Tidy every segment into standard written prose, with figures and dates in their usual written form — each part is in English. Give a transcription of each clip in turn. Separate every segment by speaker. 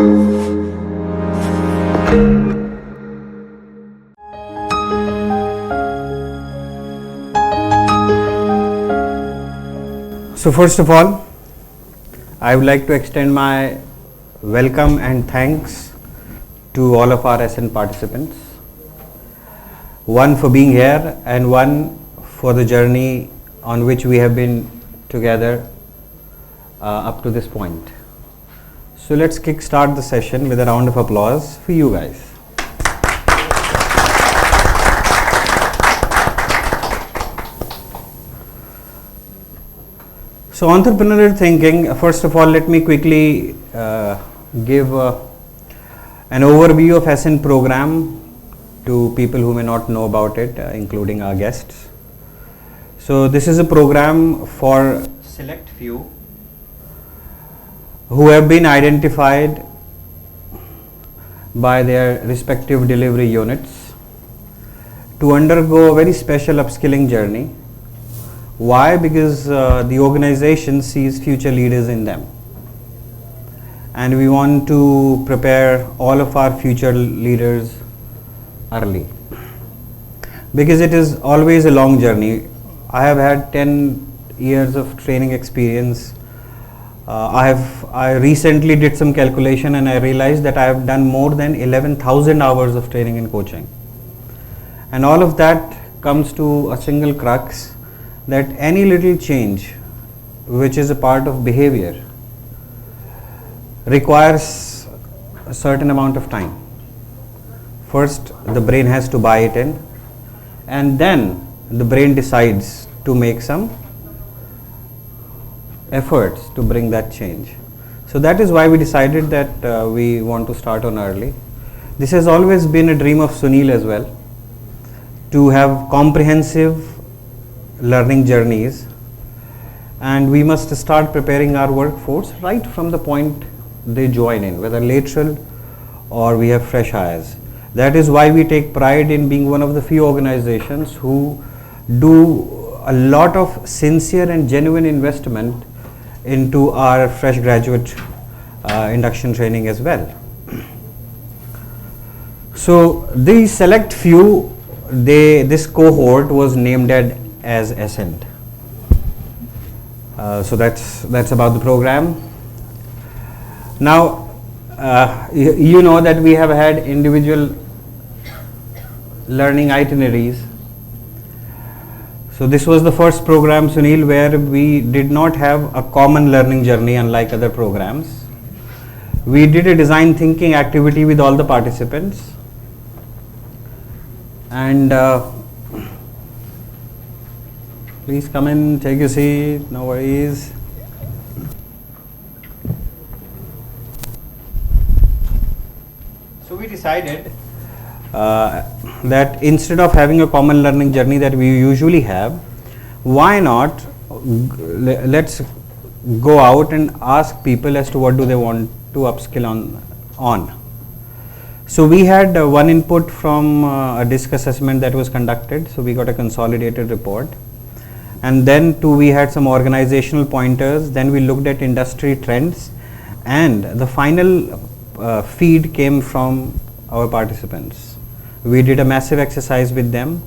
Speaker 1: So first of all, I would like to extend my welcome and thanks to all of our SN participants. One for being here and one for the journey on which we have been together up to this point. So let's kick-start the session with a round of applause for you guys. So entrepreneurial thinking, first of all, let me quickly give an overview of SN program to people who may not know about it, including our guests. So this is a program for select few who have been identified by their respective delivery units to undergo a very special upskilling journey. Why? Because the organization sees future leaders in them, and we want to prepare all of our future leaders early, because it is always a long journey. I have had 10 years of training experience. I recently did some calculation and I realized that I have done more than 11,000 hours of training and coaching, and all of that comes to a single crux, that any little change which is a part of behavior requires a certain amount of time. First, the brain has to buy it in, and then the brain decides to make some efforts to bring that change. So that is why we decided that we want to start on early. This has always been a dream of Sunil as well, to have comprehensive learning journeys, and we must start preparing our workforce right from the point they join in, whether lateral or we have fresh hires. That is why we take pride in being one of the few organizations who do a lot of sincere and genuine investment into our fresh graduate induction training as well. So the select few, this cohort was named as Ascent. So that's about the program. Now you know that we have had individual learning itineraries. So this was the first program, Sunil, where we did not have a common learning journey unlike other programs. We did a design thinking activity with all the participants, and please come in, take a seat, no worries. So we decided that instead of having a common learning journey that we usually have, why not let's go out and ask people as to what do they want to upskill on. So we had one input from a DISC assessment that was conducted, so we got a consolidated report, and then we had some organizational pointers, then we looked at industry trends, and the final feed came from our participants. We did a massive exercise with them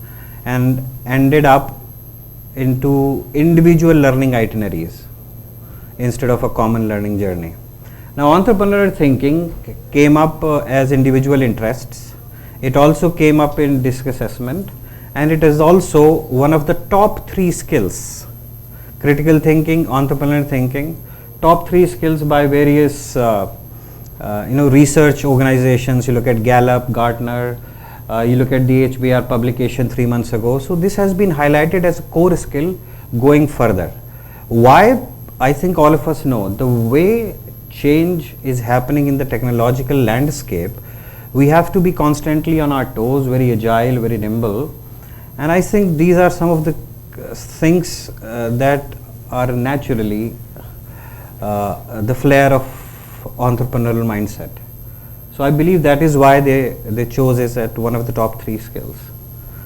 Speaker 1: and ended up into individual learning itineraries instead of a common learning journey. Now entrepreneurial thinking came up as individual interests. It also came up in DISC assessment, and it is also one of the top 3 skills: critical thinking, entrepreneurial thinking, top 3 skills by various research organizations. You look at Gallup, Gartner, you look at the HBR publication 3 months ago. So this has been highlighted as a core skill going further. Why? I think all of us know the way change is happening in the technological landscape. We have to be constantly on our toes, very agile, very nimble, and I think these are some of the things that are naturally the flair of entrepreneurial mindset. So I believe that is why they chose it as one of the top 3 skills.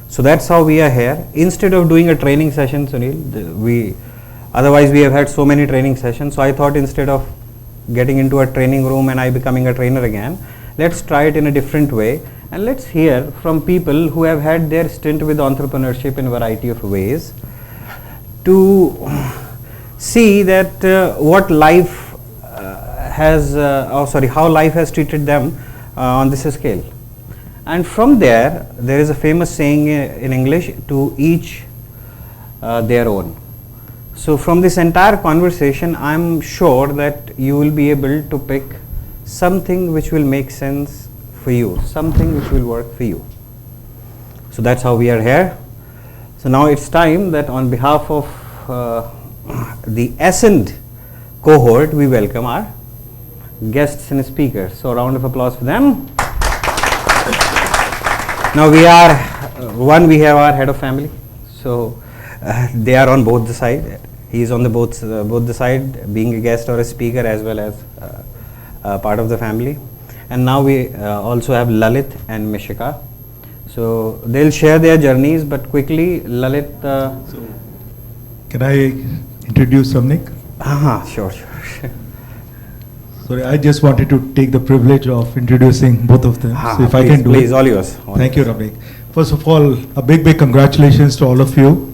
Speaker 1: So that's how we are here. Instead of doing a training session, Sunil, otherwise we have had so many training sessions. So I thought instead of getting into a training room and I becoming a trainer again. Let's try it in a different way, and let's hear from people who have had their stint with entrepreneurship in a variety of ways to see that what life how life has treated them on this scale. And from there is a famous saying in English, to each their own. So from this entire conversation, I am sure that you will be able to pick something which will make sense for you, something which will work for you. So that's how we are here. So now it's time that on behalf of the Ascend cohort, we welcome our guests and speakers. So a round of applause for them. Now we have our head of family. So they are on both the side. He is on the both the side, being a guest or a speaker as well as part of the family. And now we also have Lalit and Mishika. So they'll share their journeys, but quickly, Lalit.
Speaker 2: So can I introduce Ramneek?
Speaker 1: Sure.
Speaker 2: Sorry, I just wanted to take the privilege of introducing both of them. So if I can do
Speaker 1: please,
Speaker 2: it.
Speaker 1: all yours.
Speaker 2: Thank you, Ramneek. First of all, a big congratulations to all of you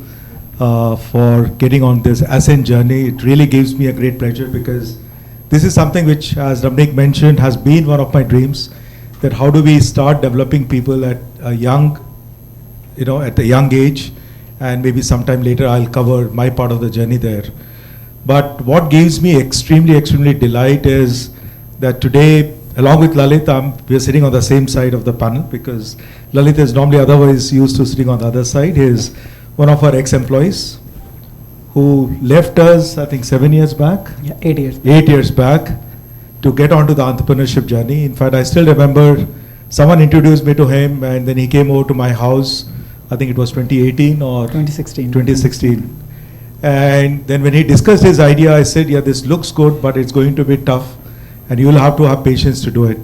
Speaker 2: for getting on this Ascend journey. It really gives me a great pleasure because this is something which, as Ramneek mentioned, has been one of my dreams. That how do we start developing people at a young age, and maybe sometime later I'll cover my part of the journey there. But what gives me extremely delight is that today, along with Lalit, we are sitting on the same side of the panel because Lalit is normally otherwise used to sitting on the other side. He is one of our ex-employees who left us, I think 7 years back?
Speaker 3: Yeah, 8 years.
Speaker 2: 8 years back to get onto the entrepreneurship journey. In fact, I still remember someone introduced me to him and then he came over to my house. I think it was 2018 or 2016. And then when he discussed his idea, I said, yeah, this looks good, but it's going to be tough and you will have to have patience to do it.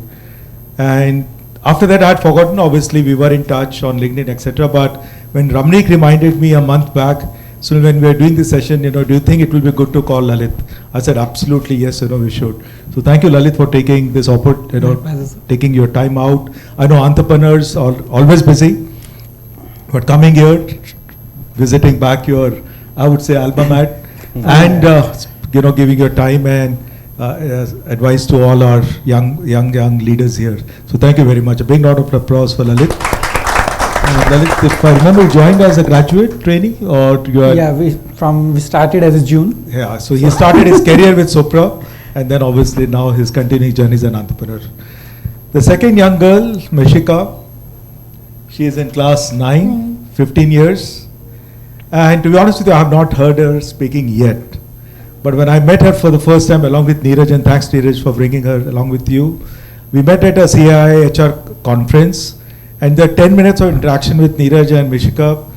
Speaker 2: And after that, I had forgotten. Obviously, we were in touch on LinkedIn, etc. But when Ramneek reminded me a month back, so when we were doing this session, do you think it will be good to call Lalit? I said, absolutely, yes, we should. So thank you, Lalit, for taking this opportunity, taking your time out. I know entrepreneurs are always busy, but coming here, visiting back your, I would say, alma mater, and giving your time and advice to all our young leaders here. So thank you very much. A big round of applause for Lalit. Lalit, if I remember, you joined as a graduate trainee, or you are?
Speaker 3: Yeah, we started as a June.
Speaker 2: Yeah, so he started his career with Sopra, and then obviously now his continuing journey as an entrepreneur. The second young girl, Mishika, she is in class 9, 15 years. And to be honest with you, I have not heard her speaking yet. But when I met her for the first time along with Neeraj, and thanks Neeraj for bringing her along with you, we met at a CII HR conference, and the 10 minutes of interaction with Neeraj and Mishika,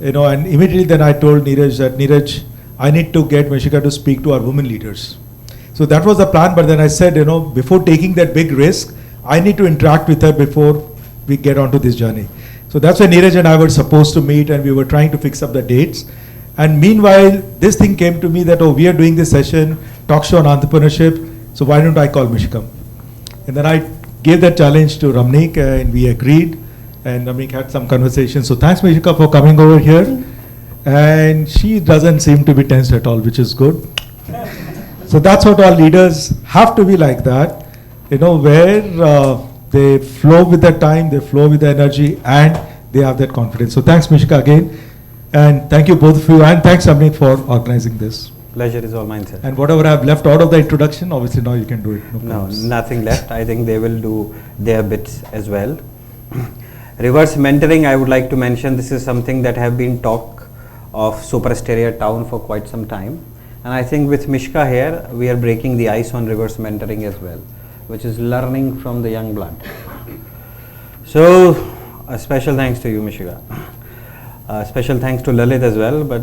Speaker 2: and immediately then I told Neeraj that, Neeraj, I need to get Mishika to speak to our women leaders. So that was the plan, but then I said, before taking that big risk, I need to interact with her before we get onto this journey. So that's why Neeraj and I were supposed to meet, and we were trying to fix up the dates. And meanwhile, this thing came to me that, we are doing this session, talk show on entrepreneurship, so why don't I call Mishika? And then I gave that challenge to Ramneek, and we agreed, and Ramneek had some conversation. So thanks, Mishika, for coming over here. And she doesn't seem to be tensed at all, which is good. So that's what our leaders have to be like that, where they flow with the time, they flow with the energy, and they have that confidence. So thanks, Mishika, again. And thank you both of you, and thanks, Ramneek, for organizing this.
Speaker 1: Pleasure is all mine, sir.
Speaker 2: And whatever I've left out of the introduction, obviously now you can do it.
Speaker 1: No, nothing left. I think they will do their bits as well. Reverse mentoring, I would like to mention, this is something that have been talk of Sopra Steria town for quite some time. And I think with Mishka here, we are breaking the ice on reverse mentoring as well, which is learning from the young blood. So, a special thanks to you, Mishika. Special thanks to Lalit as well, but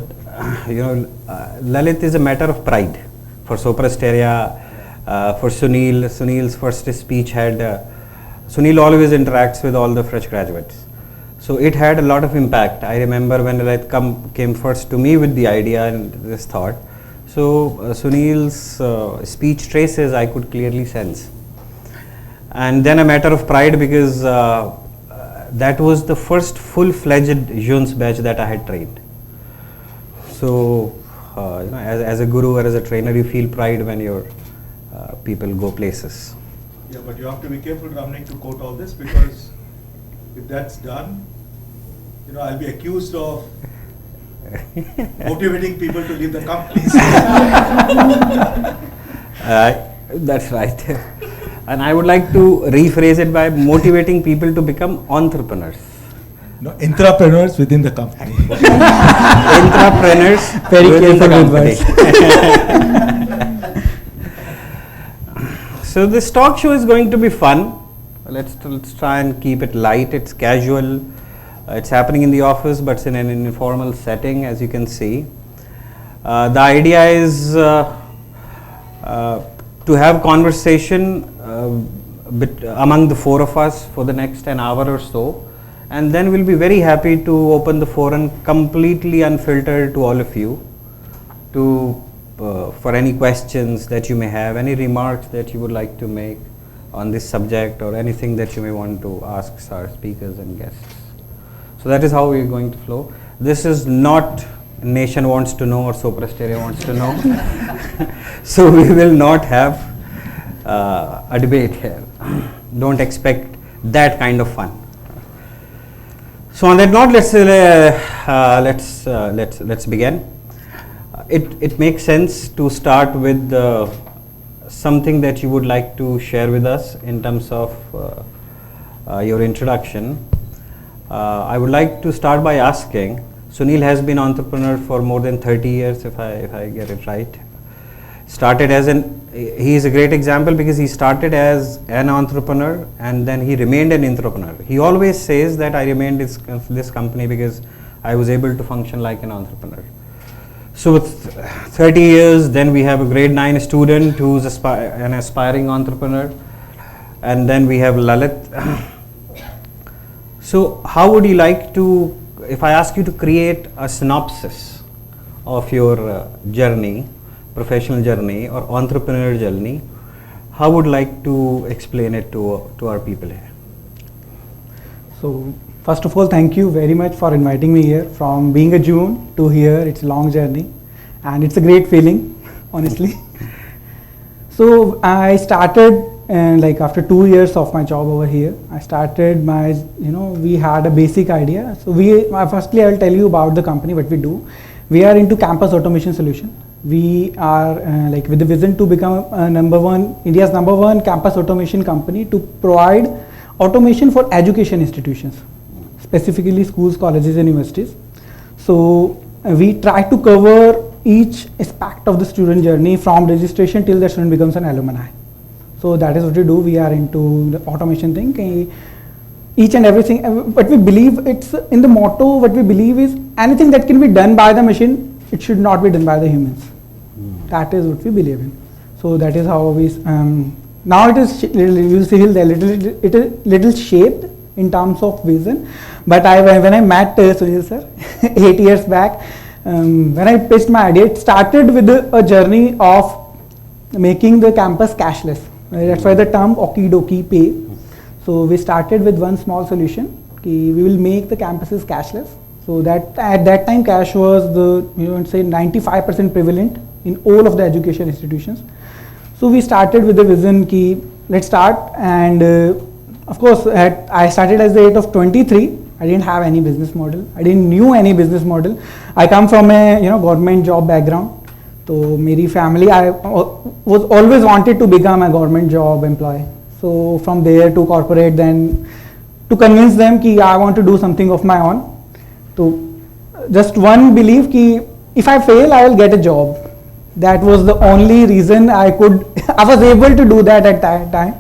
Speaker 1: Lalit is a matter of pride for Sopra Steria, for Sunil. Sunil's first speech had, Sunil always interacts with all the fresh graduates. So it had a lot of impact. I remember when Lalit came first to me with the idea and this thought. So Sunil's speech traces I could clearly sense. And then a matter of pride, because that was the first full-fledged Juns batch that I had trained. So, as a guru or as a trainer, you feel pride when your people go places.
Speaker 2: Yeah, but you have to be careful, Ramneek, to quote all this, because if that's done, I'll be accused of motivating people to leave the companies.
Speaker 1: That's right. And I would like to rephrase it by motivating people to become entrepreneurs.
Speaker 2: No, intrapreneurs within the company.
Speaker 1: Entrepreneurs
Speaker 3: Very
Speaker 1: within the
Speaker 3: careful with
Speaker 1: company. So this talk show is going to be fun. Let's try and keep it light. It's casual. It's happening in the office, but it's in an informal setting, as you can see. The idea is to have conversation among the four of us for the next an hour or so, and then we'll be very happy to open the forum completely unfiltered to all of you, for any questions that you may have, any remarks that you would like to make on this subject, or anything that you may want to ask our speakers and guests. So that is how we are going to flow. This is not Nation Wants to Know or Sopra Steria Wants to Know. So we will not have a debate here. Don't expect that kind of fun. So on that note, let's begin. It makes sense to start with something that you would like to share with us in terms of your introduction. I would like to start by asking, Sunil has been entrepreneur for more than 30 years, if I get it right. He is a great example because he started as an entrepreneur and then he remained an entrepreneur. He always says that I remained this company because I was able to function like an entrepreneur. So with 30 years, then we have a grade 9 student who's an aspiring entrepreneur, and then we have Lalit. So how would you like to, if I ask you to create a synopsis of your journey, professional journey or entrepreneurial journey, how would you like to explain it to our people here?
Speaker 3: So first of all, thank you very much for inviting me here. From being a June to here, it's a long journey and it's a great feeling, honestly. So I started like after 2 years of my job over here, I started my, we had a basic idea. So firstly I will tell you about the company, what we do. We are into campus automation solution. We are like with the vision to become India's number one campus automation company to provide automation for education institutions, specifically schools, colleges and universities. So we try to cover each aspect of the student journey from registration till the student becomes an alumni. So that is what we do. We are into the automation thing. Each and everything, what we believe, it's in the motto, what we believe is anything that can be done by the machine, it should not be done by the humans. That is what we believe in. So that is how we, now it is, you see it is little shaped in terms of vision. But when I met Sunil sir 8 years back, when I pitched my idea, it started with a journey of making the campus cashless. That's why the term okie dokie pay. So we started with one small solution. We will make the campuses cashless. So that at that time cash was the, say 95% prevalent in all of the education institutions. So we started with the vision ki let's start, and of course I started at the age of 23. I didn't have any business model. I didn't knew any business model. I come from a government job background. So my family, I was always wanted to become a government job employee. So from there to corporate, then to convince them ki I want to do something of my own. So just one belief ki if I fail, I will get a job. That was the only reason I was able to do that at that time.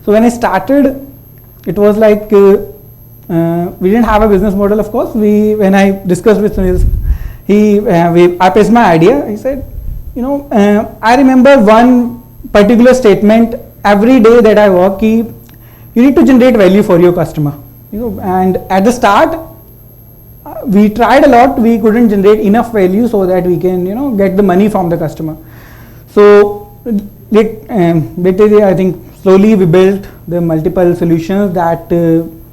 Speaker 3: So when I started, it was like we didn't have a business model. Of course, when I discussed with Sunil, I pitched my idea. He said, I remember one particular statement every day that I work. You need to generate value for your customer. And at the start, we tried a lot, we couldn't generate enough value so that we can, get the money from the customer. So basically, I think slowly we built the multiple solutions that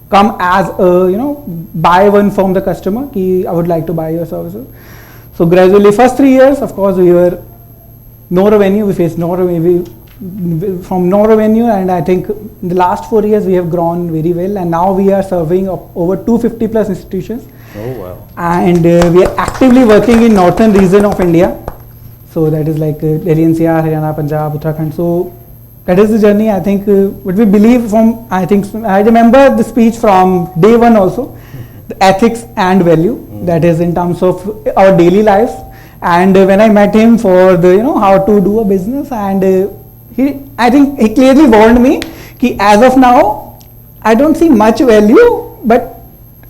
Speaker 3: come as a, buy one from the customer, ki I would like to buy your services. So gradually, first 3 years, of course, we were no revenue, we faced no revenue, from no revenue, and I think in the last 4 years we have grown very well, and now we are serving over 250 plus institutions.
Speaker 1: Oh wow.
Speaker 3: And we are actively working in northern region of India. So that is like Delhi NCR, Haryana, Punjab, Uttarakhand. So that is the journey. I think what we believe from, I remember the speech from day one also, the ethics and value, that is in terms of our daily lives. And when I met him for the, how to do a business, and I think he clearly warned me, ki as of now, I don't see much value, but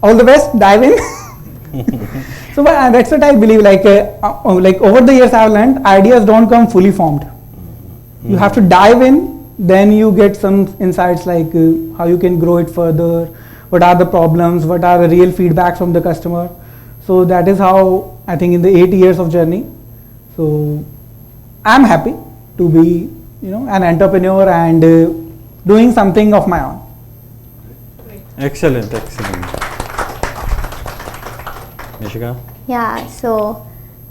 Speaker 3: all the best, dive in. So that's what I believe, like over the years I have learned, ideas don't come fully formed. You have to dive in, then you get some insights like how you can grow it further, what are the problems, what are the real feedbacks from the customer. So that is how I think in the 8 years of journey. So I'm happy to be, an entrepreneur and doing something of my own.
Speaker 1: Excellent, excellent. Mishika?
Speaker 4: Yeah, so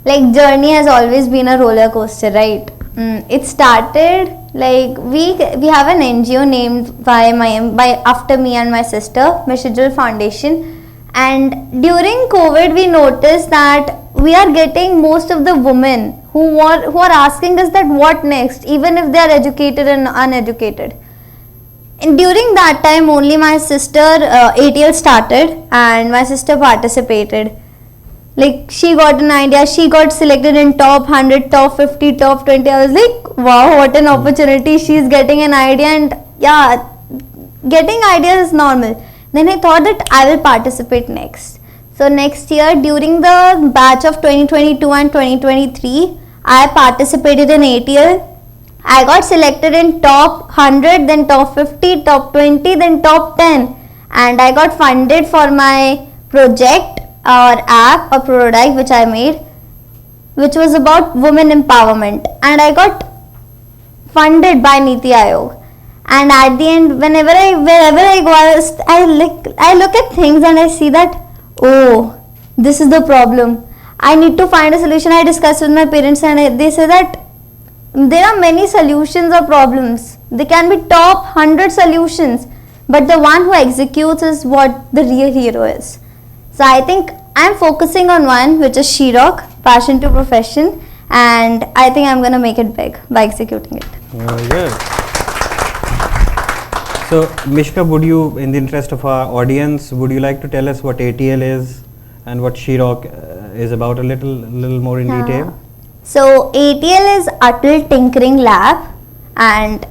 Speaker 4: like journey has always been a roller coaster, right? It started like we have an NGO named by after me and my sister, Mishika Foundation, and during COVID we noticed that we are getting most of the women who are asking us that what next, even if they are educated and uneducated. And during that time only my sister ATL started, and my sister participated. Like she got an idea, she got selected in top 100, top 50, top 20. I was like, wow, what an opportunity. She's getting an idea, and yeah, getting ideas is normal. Then I thought that I will participate next. So next year during the batch of 2022 and 2023, I participated in ATL. I got selected in top 100, then top 50, top 20, then top 10. And I got funded for my project or app or prototype which I made, which was about women empowerment. And I got funded by Niti Aayog. And at the end, wherever I go, I look at things and I see that, oh, this is the problem. I need to find a solution. I discussed with my parents and they say that there are many solutions or problems. They can be top 100 solutions, but the one who executes is what the real hero is. So I think I'm focusing on one, which is Shirok, passion to profession, and I think I'm going to make it big by executing it.
Speaker 1: Yes. So Mishka, would you, in the interest of our audience, would you like to tell us what ATL is and what Shirok is about a little more in detail?
Speaker 4: So ATL is ATL Tinkering Lab, and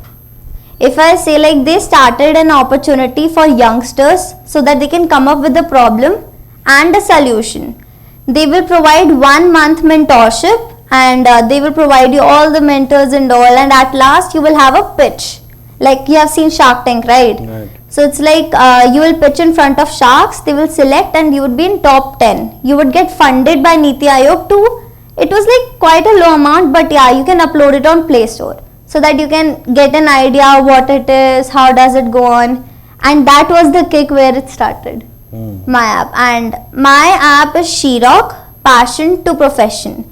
Speaker 4: if I say like they started an opportunity for youngsters so that they can come up with a problem and a solution. They will provide 1 month mentorship, and they will provide you all the mentors and all, and at last you will have a pitch. Like you have seen Shark Tank, right? So it's like you will pitch in front of sharks, they will select, and you would be in top 10. You would get funded by Niti Aayog too. It was like quite a low amount, but yeah, you can upload it on Play Store so that you can get an idea what it is, how does it go on, and that was the kick where it started. My app, and my app is Shirok, passion to profession.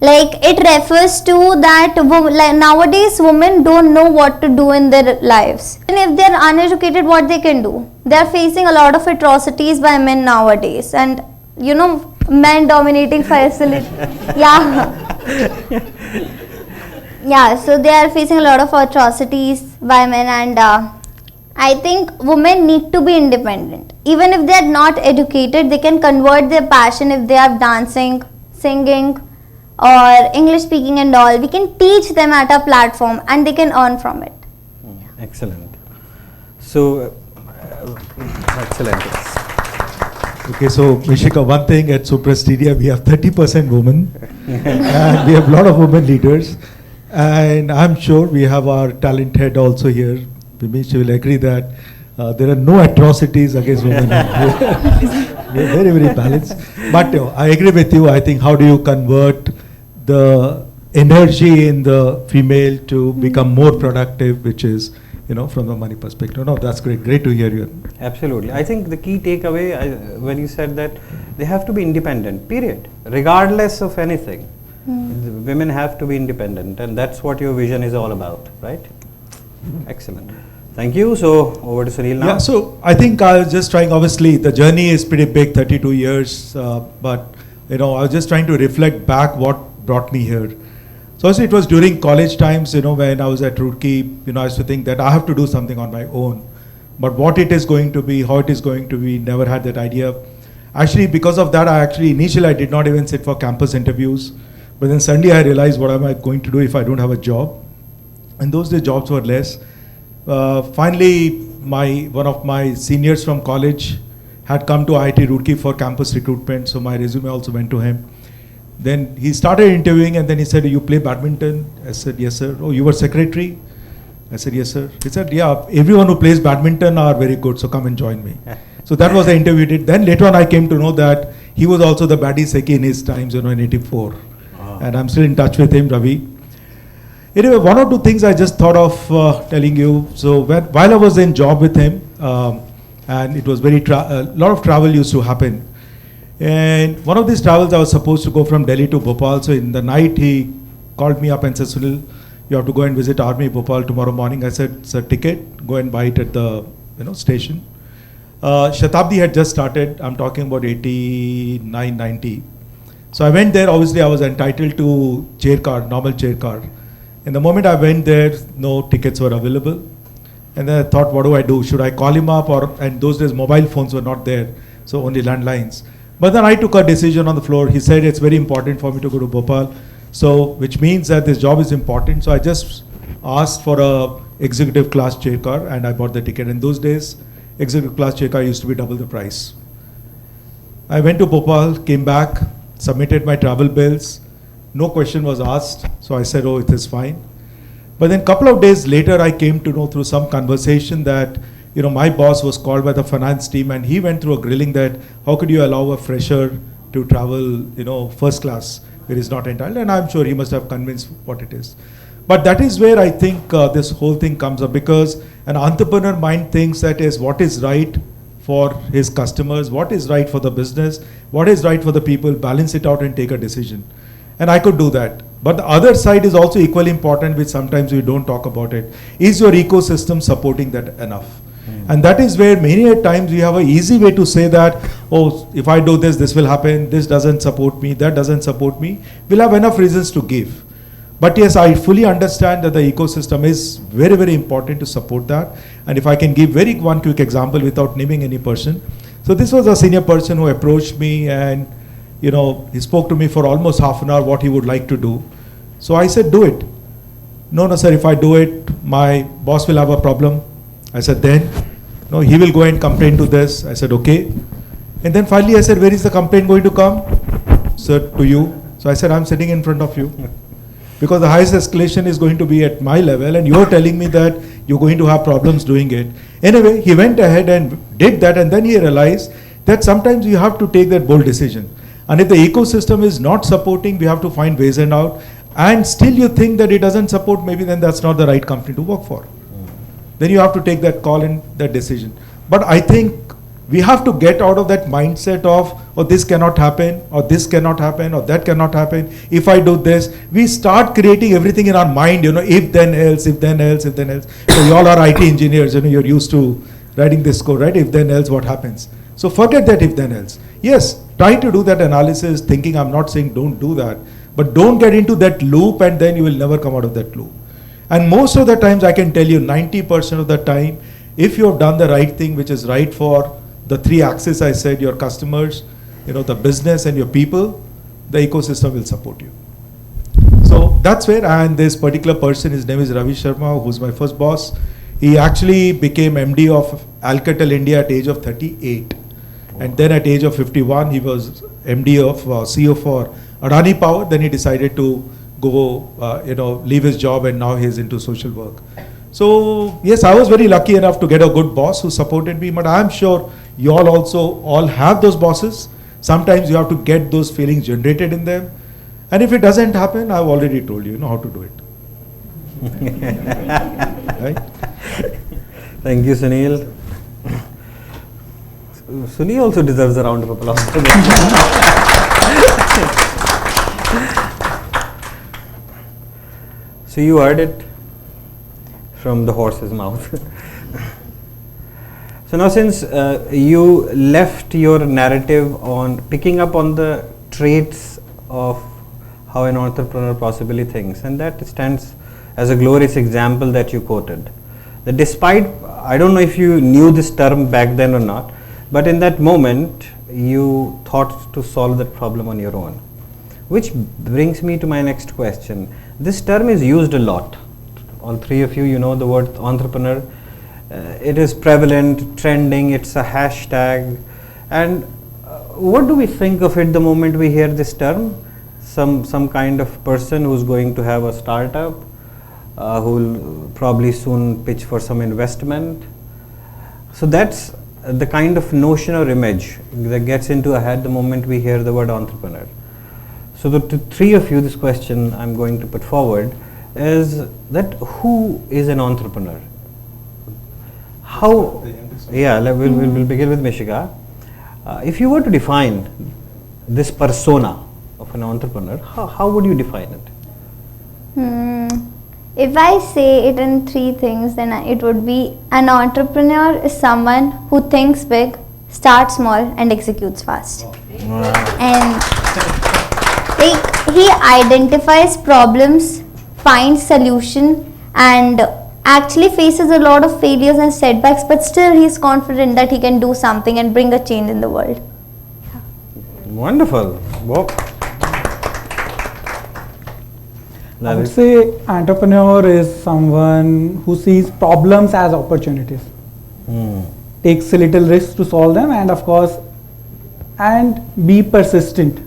Speaker 4: Like it refers to that nowadays women don't know what to do in their lives, and if they're uneducated, what they can do. They're facing a lot of atrocities by men nowadays, and men dominating facility. So they are facing a lot of atrocities by men, and I think women need to be independent. Even if they are not educated, they can convert their passion if they are dancing, singing, or English speaking and all. We can teach them at a platform and they can earn from it.
Speaker 1: Excellent. So, excellent.
Speaker 2: Okay, so Mishika, one thing at Sopra Steria, we have 30% women and we have a lot of women leaders, and I'm sure we have our talent head also here. She will agree that There are no atrocities against women. We're very, very balanced. But I agree with you. I think how do you convert the energy in the female to become more productive, which is, from the money perspective. No, that's great. Great to hear you.
Speaker 1: Absolutely. I think the key takeaway when you said that they have to be independent, period. Regardless of anything. Women have to be independent, and that's what your vision is all about, right? Excellent. Thank you. So over to Sunil now.
Speaker 2: Yeah, so I think I was just trying, obviously the journey is pretty big, 32 years, but I was just trying to reflect back what brought me here. So it was during college times, when I was at Roorkee, I used to think that I have to do something on my own. But what it is going to be, how it is going to be, never had that idea. Actually, because of that, initially I did not even sit for campus interviews. But then suddenly I realized, what am I going to do if I don't have a job? And those days jobs were less. Finally, one of my seniors from college had come to IIT Roorkee for campus recruitment, so my resume also went to him. Then he started interviewing, and then he said, "You play badminton?" I said, "Yes, sir." "Oh, you were secretary?" I said, "Yes, sir." He said, "Yeah, everyone who plays badminton are very good, so come and join me." So that was the interview we did. Then later on I came to know that he was also the baddie Seki in his times, in 84. And I'm still in touch with him, Ravi. Anyway, one or two things I just thought of telling you. So while I was in job with him, and it was a lot of travel used to happen. And one of these travels I was supposed to go from Delhi to Bhopal. So in the night he called me up and said, "Sunil, you have to go and visit Army Bhopal tomorrow morning." I said, "Sir, ticket, go and buy it at the station." Shatabdi had just started. I'm talking about 89, 90. So I went there. Obviously I was entitled to chair car, normal chair car. And the moment I went there, no tickets were available. And then I thought, what do I do? Should I call him up? And those days mobile phones were not there, so only landlines. But then I took a decision on the floor. He said it's very important for me to go to Bhopal, so which means that this job is important. So I just asked for a executive class chair car, and I bought the ticket. In those days, executive class chair car used to be double the price. I went to Bhopal, came back, submitted my travel bills. No question was asked, so I said, "Oh, it is fine." But then a couple of days later, I came to know through some conversation that my boss was called by the finance team, and he went through a grilling that how could you allow a fresher to travel first class where he's not entitled, and I'm sure he must have convinced what it is. But that is where I think this whole thing comes up, because an entrepreneur mind thinks that is what is right for his customers, what is right for the business, what is right for the people, balance it out and take a decision. And I could do that. But the other side is also equally important, which sometimes we don't talk about it. Is your ecosystem supporting that enough? And that is where many a times we have an easy way to say that, oh, if I do this, this will happen, this doesn't support me, that doesn't support me. We'll have enough reasons to give. But yes, I fully understand that the ecosystem is very, very important to support that. And if I can give one quick example without naming any person. So this was a senior person who approached me, and he spoke to me for almost half an hour what he would like to do. So I said, "Do it." "No, sir, if I do it, my boss will have a problem." I said, "Then?" "No, he will go and complain to this." I said, "Okay." And then finally I said, "Where is the complaint going to come?" "Sir, to you." So I said, "I'm sitting in front of you. Because the highest escalation is going to be at my level, and you're telling me that you're going to have problems doing it." Anyway, he went ahead and did that, and then he realized that sometimes you have to take that bold decision. And if the ecosystem is not supporting, we have to find ways and out. And still you think that it doesn't support, maybe then that's not the right company to work for. Then you have to take that call and that decision. But I think we have to get out of that mindset of, oh, this cannot happen, or this cannot happen, or that cannot happen. If I do this, we start creating everything in our mind, if then else, if then else, if then else. So you all are IT engineers, you're used to writing this code, right? If then else, what happens? So forget that if then else. Yes, try to do that analysis, thinking, I'm not saying don't do that, but don't get into that loop, and then you will never come out of that loop. And most of the times, I can tell you 90% of the time, if you have done the right thing, which is right for the three axes I said, your customers, the business and your people, the ecosystem will support you. So that's where, and this particular person, his name is Ravi Sharma, who's my first boss. He actually became MD of Alcatel India at age of 38. And then at age of 51, he was MD of CEO for Adani Power. Then he decided to go, leave his job, and now he's into social work. So yes, I was very lucky enough to get a good boss who supported me, but I'm sure you all also all have those bosses. Sometimes you have to get those feelings generated in them. And if it doesn't happen, I've already told you, you know how to do it. Right?
Speaker 1: Thank you, Sunil. Sunil also deserves a round of applause. So you heard it from the horse's mouth. So now, since you left your narrative on picking up on the traits of how an entrepreneur possibly thinks, and that stands as a glorious example that you quoted, that despite, I don't know if you knew this term back then or not, but in that moment you thought to solve that problem on your own. Which brings me to my next question. This term is used a lot. All three of you, you know the word entrepreneur. It is prevalent, trending, it's a hashtag. And what do we think of it the moment we hear this term? Some kind of person who's going to have a startup, who will probably soon pitch for some investment. So that's the kind of notion or image that gets into our head the moment we hear the word entrepreneur. So to three of you, this question I'm going to put forward is that who is an entrepreneur? How? Yeah, we'll begin with Mishika. If you were to define this persona of an entrepreneur, how would you define it?
Speaker 4: If I say it in three things, then it would be an entrepreneur is someone who thinks big, starts small, and executes fast.
Speaker 1: Wow.
Speaker 4: And he identifies problems, finds solution, and actually faces a lot of failures and setbacks, but still he is confident that he can do something and bring a change in the world.
Speaker 1: Wonderful. Wow.
Speaker 3: I would say entrepreneur is someone who sees problems as opportunities, takes a little risk to solve them, and of course, and be persistent.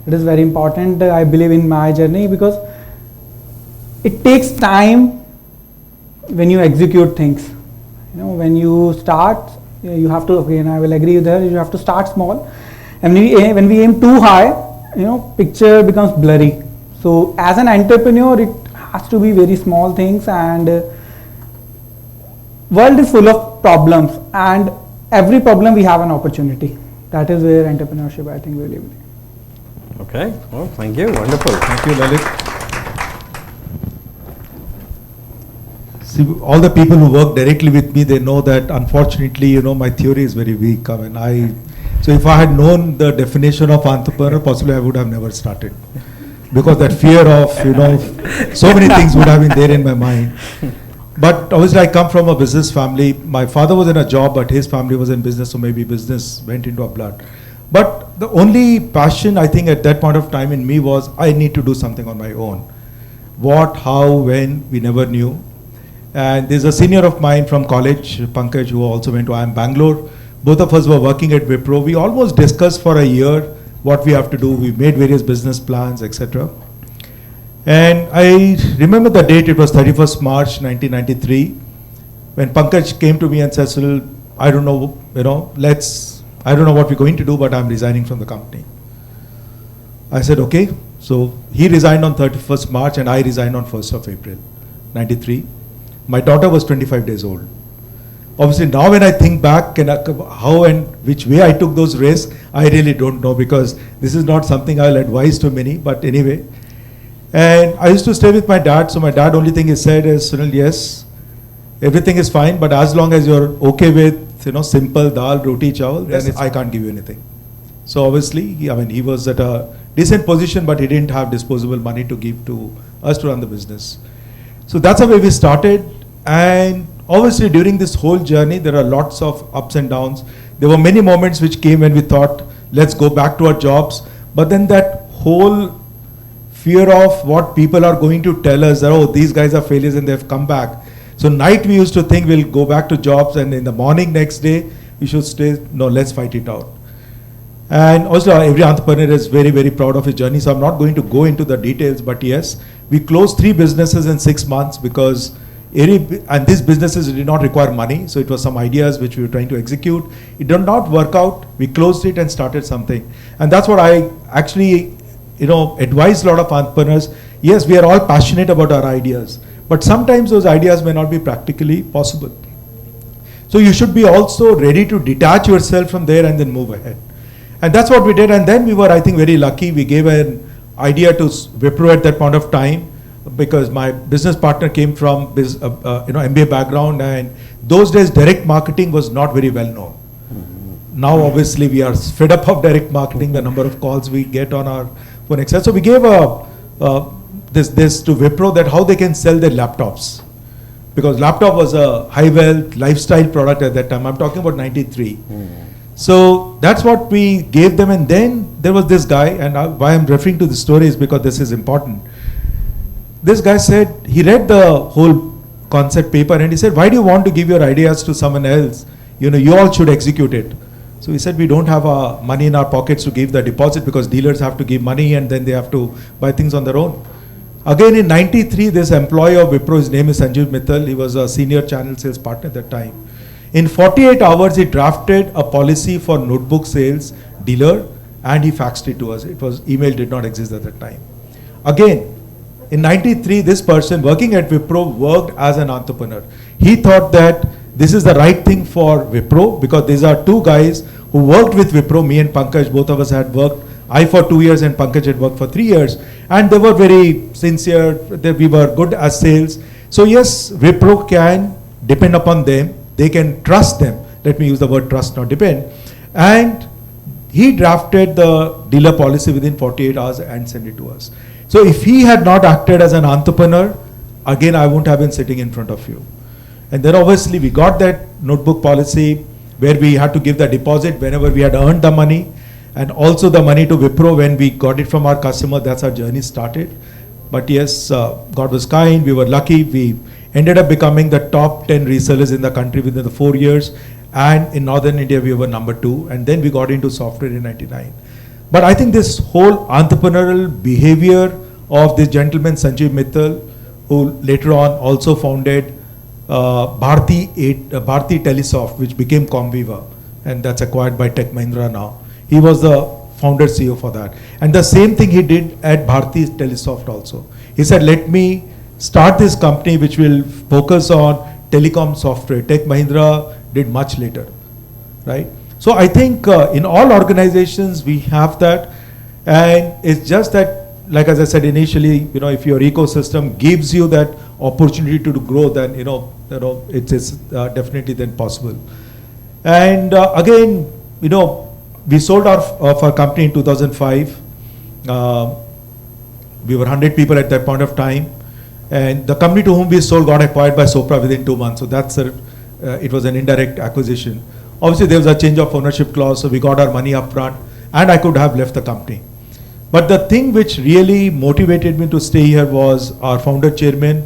Speaker 3: It is very important, I believe, in my journey, because it takes time when you execute things. You know, when you start, you have to, again, I will agree with that, you have to start small. And when we aim too high, you know, picture becomes blurry. So as an entrepreneur, it has to be very small things, and world is full of problems, and every problem we have an opportunity. That is where entrepreneurship, I think, will live.
Speaker 1: Okay. Well, thank you. Wonderful.
Speaker 2: Thank you, Lalit. See, all the people who work directly with me, they know that unfortunately, you know, my theory is very weak. I mean, so if I had known the definition of entrepreneur, possibly I would have never started. Because that fear of, you know, so many things would have been there in my mind. But obviously I come from a business family. My father was in a job, but his family was in business, so maybe business went into our blood. But the only passion, I think, at that point of time in me was I need to do something on my own. What, how, when, we never knew. And there's a senior of mine from college, Pankaj, who also went to IIM Bangalore. Both of us were working at Wipro. We almost discussed for a year what we have to do. We made various business plans, etc. And I remember the date, it was 31st March 1993, when Pankaj came to me and said, Sunil, I don't know, you know, I don't know what we're going to do, but I'm resigning from the company. I said, okay. So he resigned on 31st March and I resigned on 1st of April, 93. My daughter was 25 days old. Obviously now when I think back and how and which way I took those risks, I really don't know, because this is not something I'll advise to many, but anyway. And I used to stay with my dad, so my dad only thing he said is, Sunil, yes, everything is fine, but as long as you're okay with, you know, simple dal, roti, chawal, then I can't give you anything. So obviously, he was at a decent position, but he didn't have disposable money to give to us to run the business. So that's the way we started. And obviously during this whole journey, there are lots of ups and downs. There were many moments which came when we thought, let's go back to our jobs. But then that whole fear of what people are going to tell us, that, oh, these guys are failures and they've come back. So night we used to think we'll go back to jobs, and in the morning next day, we should stay, no, let's fight it out. And also every entrepreneur is very, very proud of his journey. So I'm not going to go into the details, but yes, we closed 3 businesses in 6 months because and these businesses did not require money, so it was some ideas which we were trying to execute. It did not work out. We closed it and started something, and that's what I actually, advise a lot of entrepreneurs. Yes, we are all passionate about our ideas, but sometimes those ideas may not be practically possible. So you should be also ready to detach yourself from there and then move ahead. And that's what we did. And then we were, I think, very lucky. We gave an idea to Wipro at that point of time, because my business partner came from MBA background, and those days direct marketing was not very well known. Now obviously we are fed up of direct marketing, the number of calls we get on our phone, etc. So we gave this to Wipro, that how they can sell their laptops, because laptop was a high wealth lifestyle product at that time. I'm talking about 93. So that's what we gave them. And then there was this guy, and why I'm referring to the story is because this is important. This guy said, he read the whole concept paper and he said, why do you want to give your ideas to someone else? You all should execute it. So he said, we don't have money in our pockets to give the deposit, because dealers have to give money and then they have to buy things on their own. Again in 93, this employee of Wipro, his name is Sanjeev Mittal, he was a senior channel sales partner at that time. In 48 hours, he drafted a policy for notebook sales dealer and he faxed it to us. Email did not exist at that time. Again, in 93, this person working at Wipro worked as an entrepreneur. He thought that this is the right thing for Wipro, because these are two guys who worked with Wipro. Me and Pankaj, both of us had worked. I for 2 years and Pankaj had worked for 3 years. And they were very sincere. We were good at sales. So yes, Wipro can depend upon them. They can trust them. Let me use the word trust, not depend. And he drafted the dealer policy within 48 hours and sent it to us. So if he had not acted as an entrepreneur, again, I wouldn't have been sitting in front of you. And then obviously we got that notebook policy where we had to give the deposit whenever we had earned the money, and also the money to Wipro when we got it from our customer. That's our journey started. But yes, God was kind. We were lucky. We ended up becoming the top 10 resellers in the country within the 4 years. And in Northern India, we were number 2. And then we got into software in 99. But I think this whole entrepreneurial behavior of this gentleman, Sanjeev Mittal, who later on also founded Bharti Telesoft, which became Comviva, and that's acquired by Tech Mahindra now. He was the founder CEO for that. And the same thing he did at Bharti Telesoft also. He said, let me start this company which will focus on telecom software. Tech Mahindra did much later, right? So I think in all organizations we have that, and it's just that, like as I said initially, if your ecosystem gives you that opportunity to grow, then it is definitely then possible. And again, we sold our company in 2005. We were 100 people at that point of time, and the company to whom we sold got acquired by Sopra within 2 months. So that's it was an indirect acquisition. Obviously, there was a change of ownership clause, so we got our money up front, and I could have left the company. But the thing which really motivated me to stay here was our founder chairman.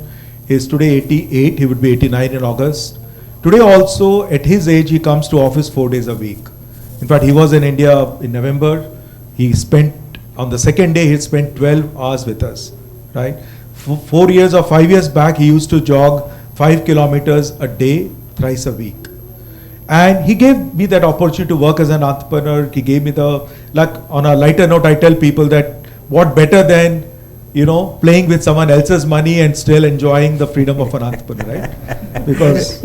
Speaker 2: He is today 88, he would be 89 in August. Today also, at his age, he comes to office 4 days a week. In fact, he was in India in November. He spent, on the second day, he spent 12 hours with us, right? 4 years or 5 years back, he used to jog 5 kilometers a day, thrice a week. And he gave me that opportunity to work as an entrepreneur. He gave me on a lighter note, I tell people that what better than, playing with someone else's money and still enjoying the freedom of an entrepreneur, right? Because,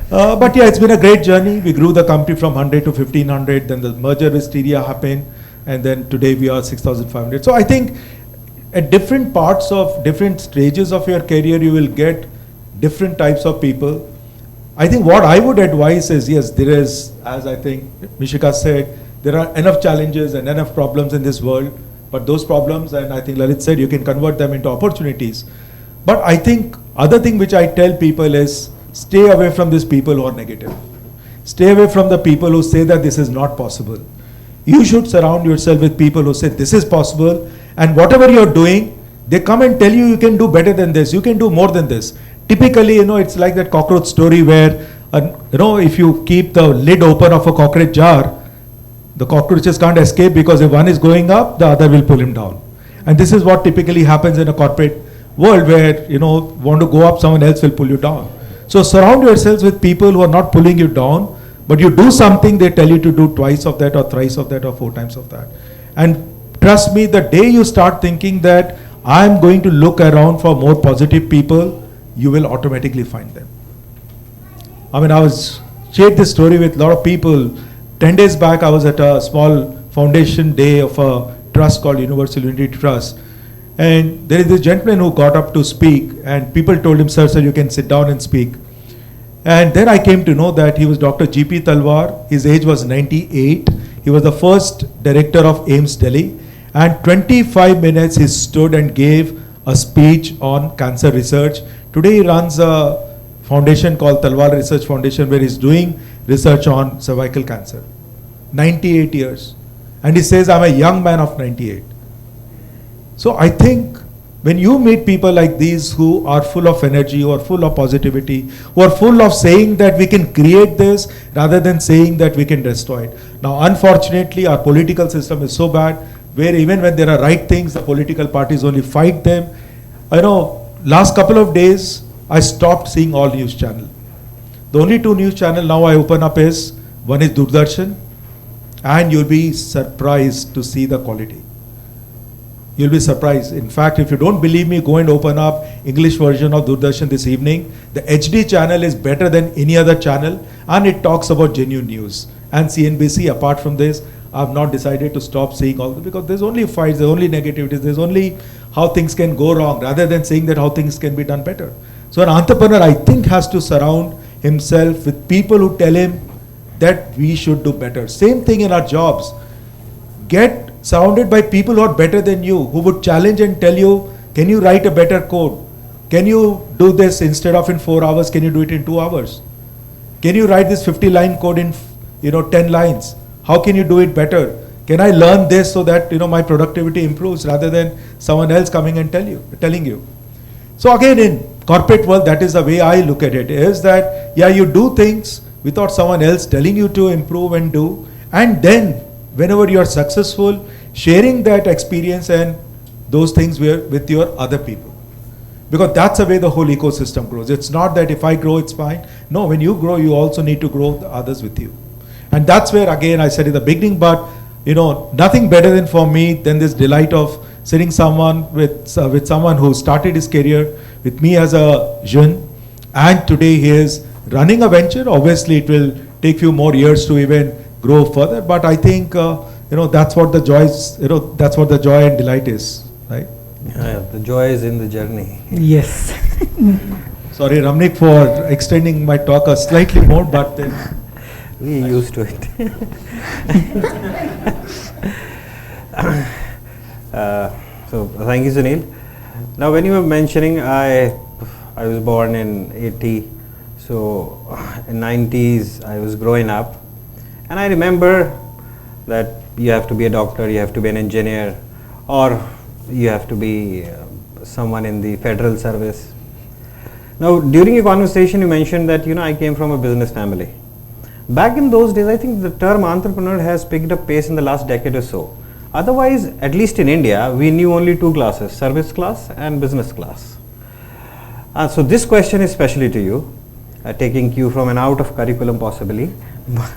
Speaker 2: but yeah, it's been a great journey. We grew the company from 100 to 1500, then the merger with Steria happened, and then today we are 6,500. So I think at different parts of different stages of your career, you will get different types of people. I think what I would advise is, yes, there is, as I think Mishika said, there are enough challenges and enough problems in this world, but those problems, and I think Lalit said, you can convert them into opportunities. But I think other thing which I tell people is, stay away from these people who are negative. Stay away from the people who say that this is not possible. You should surround yourself with people who say this is possible, and whatever you're doing, they come and tell you you can do better than this, you can do more than this. Typically, it's like that cockroach story where, if you keep the lid open of a cockroach jar, the cockroaches can't escape, because if one is going up, the other will pull him down. And this is what typically happens in a corporate world where, want to go up, someone else will pull you down. So surround yourselves with people who are not pulling you down, but you do something, they tell you to do twice of that or thrice of that or 4 times of that. And trust me, the day you start thinking that I'm going to look around for more positive people, you will automatically find them. I mean, shared this story with a lot of people. 10 days back, I was at a small foundation day of a trust called Universal Unity Trust. And there is this gentleman who got up to speak, and people told him, sir, you can sit down and speak. And then I came to know that he was Dr. G.P. Talwar. His age was 98. He was the first director of AIIMS Delhi. And 25 minutes he stood and gave a speech on cancer research. Today he runs a foundation called Talwar Research Foundation, where he's doing research on cervical cancer. 98 years. And he says, I'm a young man of 98. So I think when you meet people like these who are full of energy, who are full of positivity, who are full of saying that we can create this rather than saying that we can destroy it. Now, unfortunately, our political system is so bad, where even when there are right things, the political parties only fight them. I know, last couple of days, I stopped seeing all news channel. The only 2 news channel now I open up is, one is Doordarshan, and you'll be surprised to see the quality. You'll be surprised. In fact, if you don't believe me, go and open up English version of Doordarshan this evening. The HD channel is better than any other channel, and it talks about genuine news. And CNBC, apart from this, I've not decided to stop seeing all this, because there's only fights, there's only negativities, there's only how things can go wrong, rather than saying that how things can be done better. So an entrepreneur, I think, has to surround himself with people who tell him that we should do better. Same thing in our jobs. Get surrounded by people who are better than you, who would challenge and tell you, can you write a better code? Can you do this instead of in 4 hours, can you do it in 2 hours? Can you write this 50-line code in 10 lines? How can you do it better? Can I learn this so that my productivity improves, rather than someone else coming and telling you? So again, in corporate world, that is the way I look at it, is that, yeah, you do things without someone else telling you to improve and do, and then whenever you are successful, sharing that experience and those things with your other people. Because that's the way the whole ecosystem grows. It's not that if I grow, it's fine. No, when you grow, you also need to grow the others with you. And that's where, again, I said in the beginning, but nothing better than for me than this delight of sitting with someone who started his career with me as a jeune, and today he is running a venture. Obviously, it will take few more years to even grow further, but I think that's what the joy is. That's what the joy and delight is, right?
Speaker 1: Yeah, the joy is in the journey.
Speaker 3: Yes.
Speaker 2: Sorry, Ramneek, for extending my talk a slightly more, but then
Speaker 1: we used to it. So thank you, Sunil. Now, when you were mentioning, I was born in 80, so in 90s I was growing up, and I remember that you have to be a doctor, you have to be an engineer, or you have to be someone in the federal service. Now, during your conversation, you mentioned that I came from a business family. Back in those days, I think the term entrepreneur has picked up pace in the last decade or so. Otherwise, at least in India, we knew only 2 classes, service class and business class. So this question is specially to you, taking cue from an out of curriculum possibly,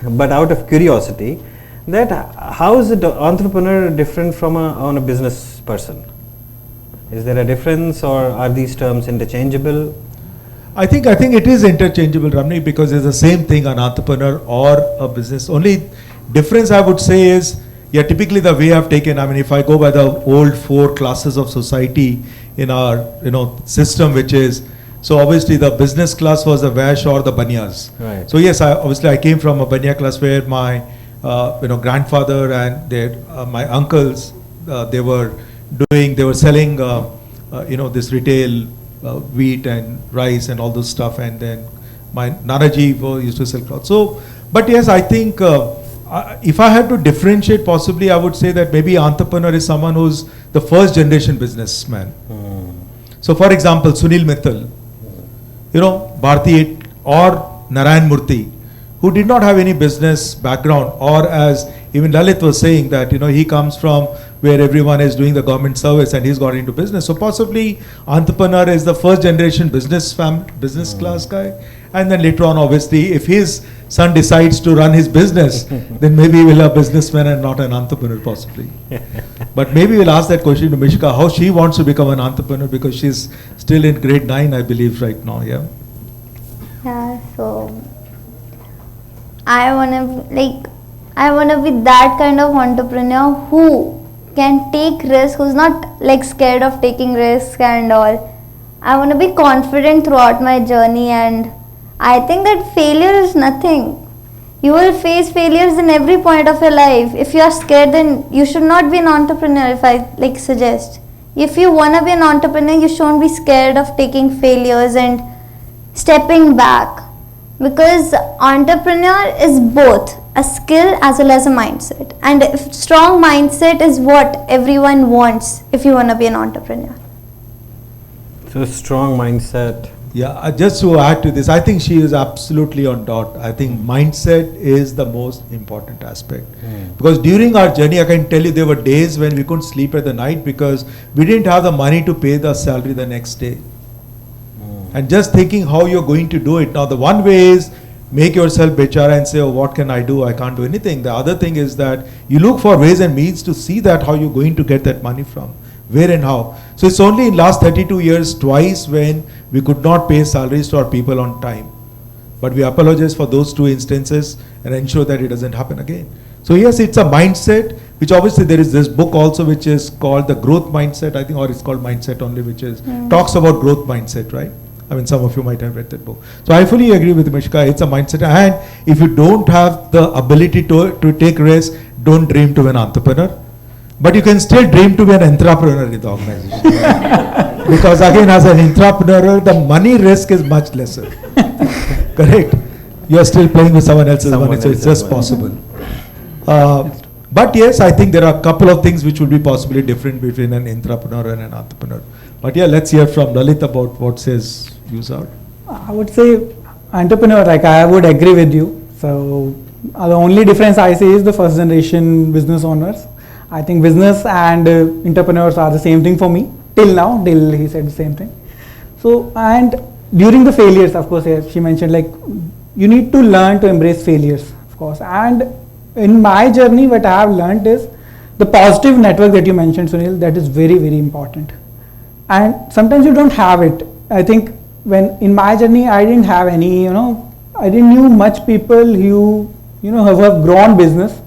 Speaker 1: but out of curiosity, that how is the entrepreneur different from a business person? Is there a difference, or are these terms interchangeable?
Speaker 2: I think it is interchangeable, Ramneek, because it's the same thing, an entrepreneur or a business. Only difference I would say is, yeah, typically the way I've taken, I mean, if I go by the old 4 classes of society in our system, which is, so obviously the business class was the Vash or the Banyas.
Speaker 1: Right.
Speaker 2: So yes, I came from a Banya class where my grandfather and my uncles, they were selling this retail wheat and rice and all those stuff, and then my Nanaji used to sell clothes. So, but yes, I think if I had to differentiate, possibly I would say that maybe entrepreneur is someone who's the first generation businessman. So for example, Sunil Mittal, Bharti or Narayan Murthy, who did not have any business background, or as even Lalit was saying that he comes from where everyone is doing the government service and he's got into business. So possibly entrepreneur is the first generation business class guy. And then later on, obviously, if his son decides to run his business, then maybe he will be a businessman and not an entrepreneur possibly. But maybe we'll ask that question to Mishika, how she wants to become an entrepreneur, because she's still in grade 9, I believe, right now, yeah?
Speaker 4: Yeah, so I wanna be that kind of entrepreneur who can take risks, who's not like scared of taking risks and all. I wanna be confident throughout my journey, and I think that failure is nothing. You will face failures in every point of your life. If you are scared, then you should not be an entrepreneur, if I suggest. If you wanna be an entrepreneur, you shouldn't be scared of taking failures and stepping back, because entrepreneur is both a skill as well as a mindset, and if strong mindset is what everyone wants if you want to be an entrepreneur.
Speaker 1: So strong mindset.
Speaker 2: Yeah, just to add to this, I think she is absolutely on dot. I think mindset is the most important aspect. Because during our journey, I can tell you there were days when we couldn't sleep at the night because we didn't have the money to pay the salary the next day. And just thinking how you're going to do it. Now, the one way is make yourself bechara and say, oh, what can I do? I can't do anything. The other thing is that you look for ways and means to see that how you're going to get that money from, where and how. So it's only in last 32 years twice when we could not pay salaries to our people on time. But we apologize for those 2 instances and ensure that it doesn't happen again. So yes, it's a mindset, which obviously there is this book also which is called the growth mindset, I think, or it's called mindset only, which is talks about growth mindset, right? I mean, some of you might have read that book. So I fully agree with Mishika. It's a mindset. And if you don't have the ability to take risks, don't dream to be an entrepreneur. But you can still dream to be an entrepreneur in the organization. Because again, as an entrepreneur, the money risk is much lesser. Correct? You are still playing with someone else's money, so it's just possible. But yes, I think there are a couple of things which will be possibly different between an entrepreneur and an entrepreneur. But yeah, let's hear from Lalit about what his views are.
Speaker 3: I would say entrepreneur, like I would agree with you. So the only difference I see is the first generation business owners. I think business and entrepreneurs are the same thing for me till now, till he said the same thing. So, and during the failures, of course, she mentioned like you need to learn to embrace failures, of course. And in my journey, what I have learned is the positive network that you mentioned, Sunil, that is very, very important. And sometimes you don't have it. I think when in my journey, I didn't have any, I didn't knew much people who, who have grown business.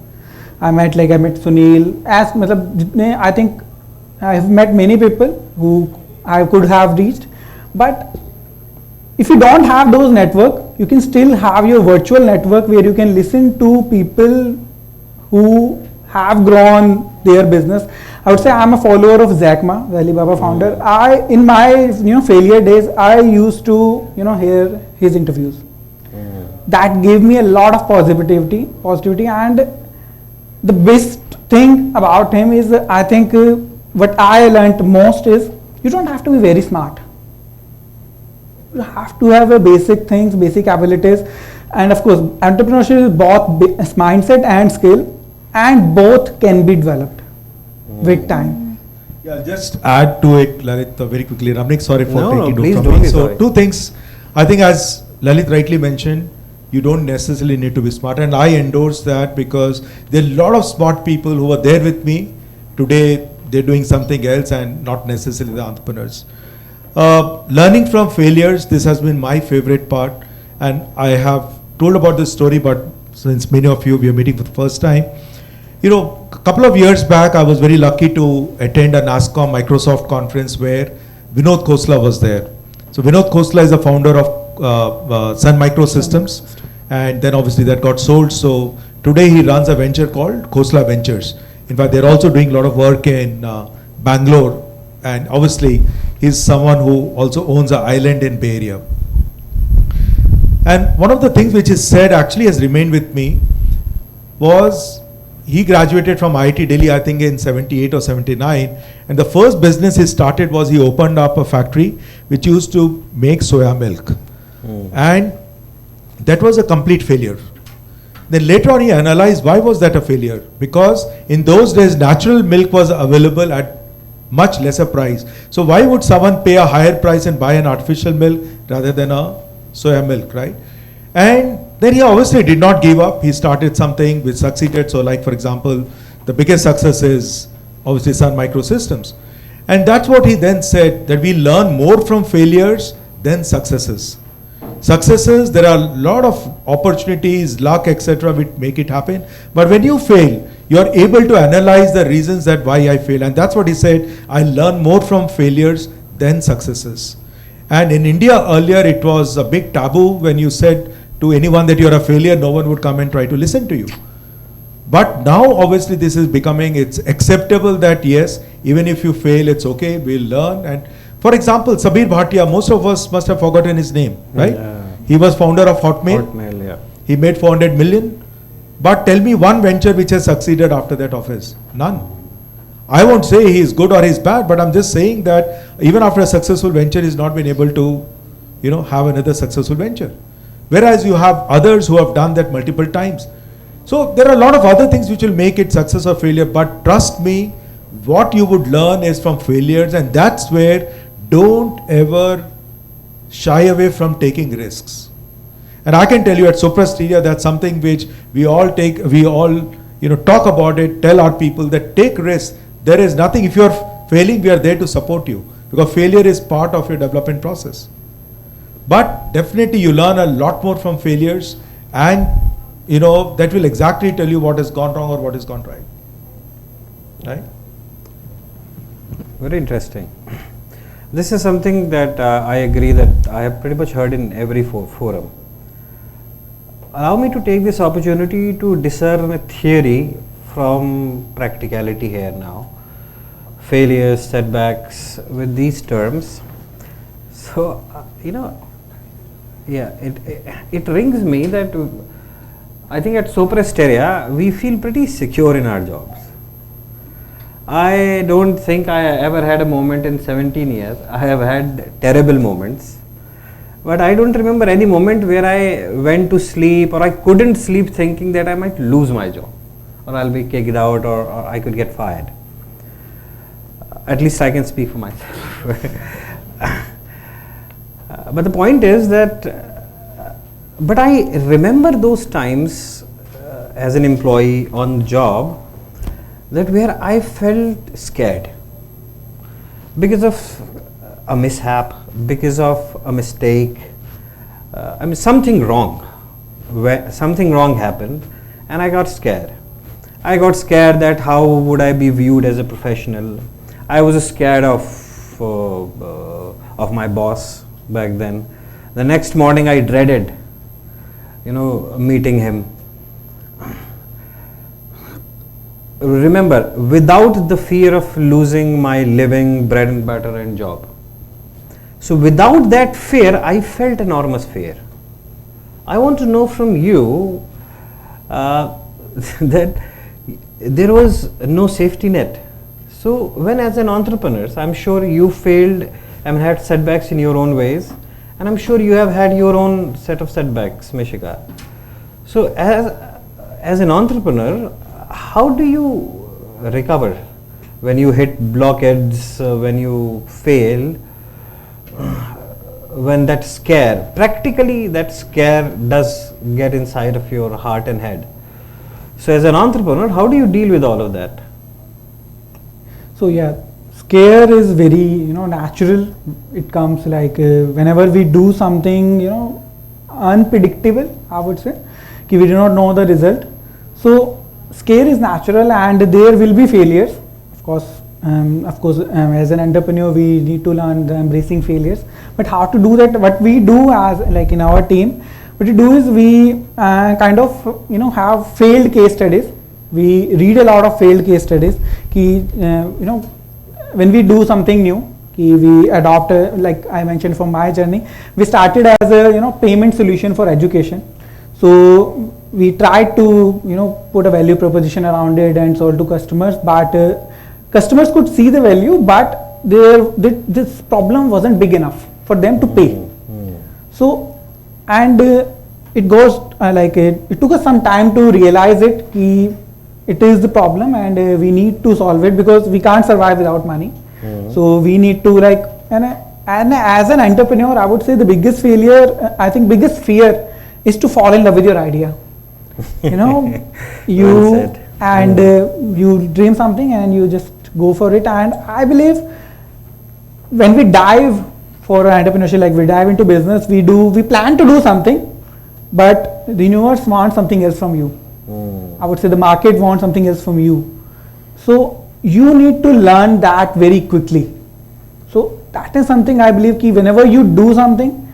Speaker 3: I met Sunil. I think I have met many people who I could have reached. But if you don't have those network, you can still have your virtual network where you can listen to people who have grown their business. I would say I'm a follower of Jack Ma, the Alibaba founder. In my failure days, I used to hear his interviews. That gave me a lot of positivity, and the best thing about him is I think what I learned most is you don't have to be very smart. You have to have a basic things, basic abilities, and of course entrepreneurship is both mindset and skill, and both can be developed with time.
Speaker 2: Yeah, just add to it, Lalit, very quickly. Ramneek, sorry for taking
Speaker 1: please
Speaker 2: from
Speaker 1: don't
Speaker 2: me.
Speaker 1: be
Speaker 2: So
Speaker 1: sorry.
Speaker 2: 2 things. I think as Lalit rightly mentioned, you don't necessarily need to be smart, and I endorse that because there are a lot of smart people who are there with me. Today they're doing something else and not necessarily the entrepreneurs. Learning from failures, this has been my favorite part, and I have told about this story, but since many of you we are meeting for the first time, a couple of years back I was very lucky to attend a NASSCOM Microsoft conference where Vinod Khosla was there. So Vinod Khosla is the founder of Sun Microsystems, and then obviously that got sold. So today he runs a venture called Khosla Ventures. In fact, they're also doing a lot of work in Bangalore, and obviously he's someone who also owns an island in Bay Area. And one of the things which is said actually has remained with me was he graduated from IIT Delhi, I think in 78 or 79, and the first business he started was he opened up a factory which used to make soya milk. And that was a complete failure. Then later on he analyzed why was that a failure? Because in those days natural milk was available at much lesser price. So why would someone pay a higher price and buy an artificial milk rather than a soya milk, right? And then he obviously did not give up. He started something which succeeded. So like, for example, the biggest success is obviously Sun Microsystems. And that's what he then said, that we learn more from failures than successes. Successes, there are a lot of opportunities, luck, etc. which make it happen. But when you fail, you are able to analyze the reasons that why I fail. And that's what he said, I learn more from failures than successes. And in India earlier, it was a big taboo. When you said to anyone that you're a failure, no one would come and try to listen to you. But now obviously this is becoming, it's acceptable that yes, even if you fail, it's okay, we'll learn. And for example, Sabir Bhatia, most of us must have forgotten his name, right? He was founder of Hotmail.
Speaker 1: Hotmail, yeah.
Speaker 2: He made 400 million. But tell me one venture which has succeeded after that of his. None. I won't say he is good or he's bad, but I'm just saying that even after a successful venture, he's not been able to, have another successful venture. Whereas you have others who have done that multiple times. So there are a lot of other things which will make it success or failure, but trust me, what you would learn is from failures, and that's where don't ever shy away from taking risks. And I can tell you at Sopra Steria, that's something which we all talk about it, tell our people that take risks. There is nothing, if you're failing, we are there to support you, because failure is part of your development process. But definitely you learn a lot more from failures, and that will exactly tell you what has gone wrong or what has gone right. Right?
Speaker 1: Very interesting. This is something that I agree that I have pretty much heard in every forum. Allow me to take this opportunity to discern a theory from practicality here now. Failures, setbacks, with these terms. So, it rings me that I think at Sopra Steria, we feel pretty secure in our jobs. I don't think I ever had a moment in 17 years. I have had terrible moments. But I don't remember any moment where I went to sleep or I couldn't sleep thinking that I might lose my job, or I'll be kicked out, or I could get fired. At least I can speak for myself. But the point is that, but I remember those times as an employee on the job, that where I felt scared because of a mishap, because of a mistake, something wrong. Something wrong happened and I got scared. I got scared that how would I be viewed as a professional. I was scared of my boss back then. The next morning I dreaded, meeting him. Remember, without the fear of losing my living, bread and butter and job. So without that fear, I felt enormous fear. I want to know from you that there was no safety net. So when as an entrepreneur, I'm sure you failed and had setbacks in your own ways, and I'm sure you have had your own set of setbacks, Mishika. So as an entrepreneur, how do you recover when you hit blockades, when you fail, when that scare, practically that scare does get inside of your heart and head? So as an entrepreneur, how do you deal with all of that?
Speaker 3: So yeah, scare is very natural. It comes like whenever we do something unpredictable, I would say, we do not know the result. So scare is natural, and there will be failures. Of course, as an entrepreneur, we need to learn the embracing failures. But how to do that? What we do as like in our team, what we do is we have failed case studies. We read a lot of failed case studies. When we do something new, we adopt like I mentioned from my journey, we started as a payment solution for education. So we tried to put a value proposition around it and sold to customers, but customers could see the value, but this problem wasn't big enough for them to pay. So and it goes it took us some time to realize it. It is the problem, and we need to solve it because we can't survive without money. So we need to and as an entrepreneur, I would say the biggest failure, I think biggest fear is to fall in love with your idea. You know, you you dream something and you just go for it. And I believe when we dive for entrepreneurship, like we dive into business, we plan to do something, but the universe wants something else from you. I would say the market wants something else from you. So you need to learn that very quickly. So that is something I believe ki whenever you do something,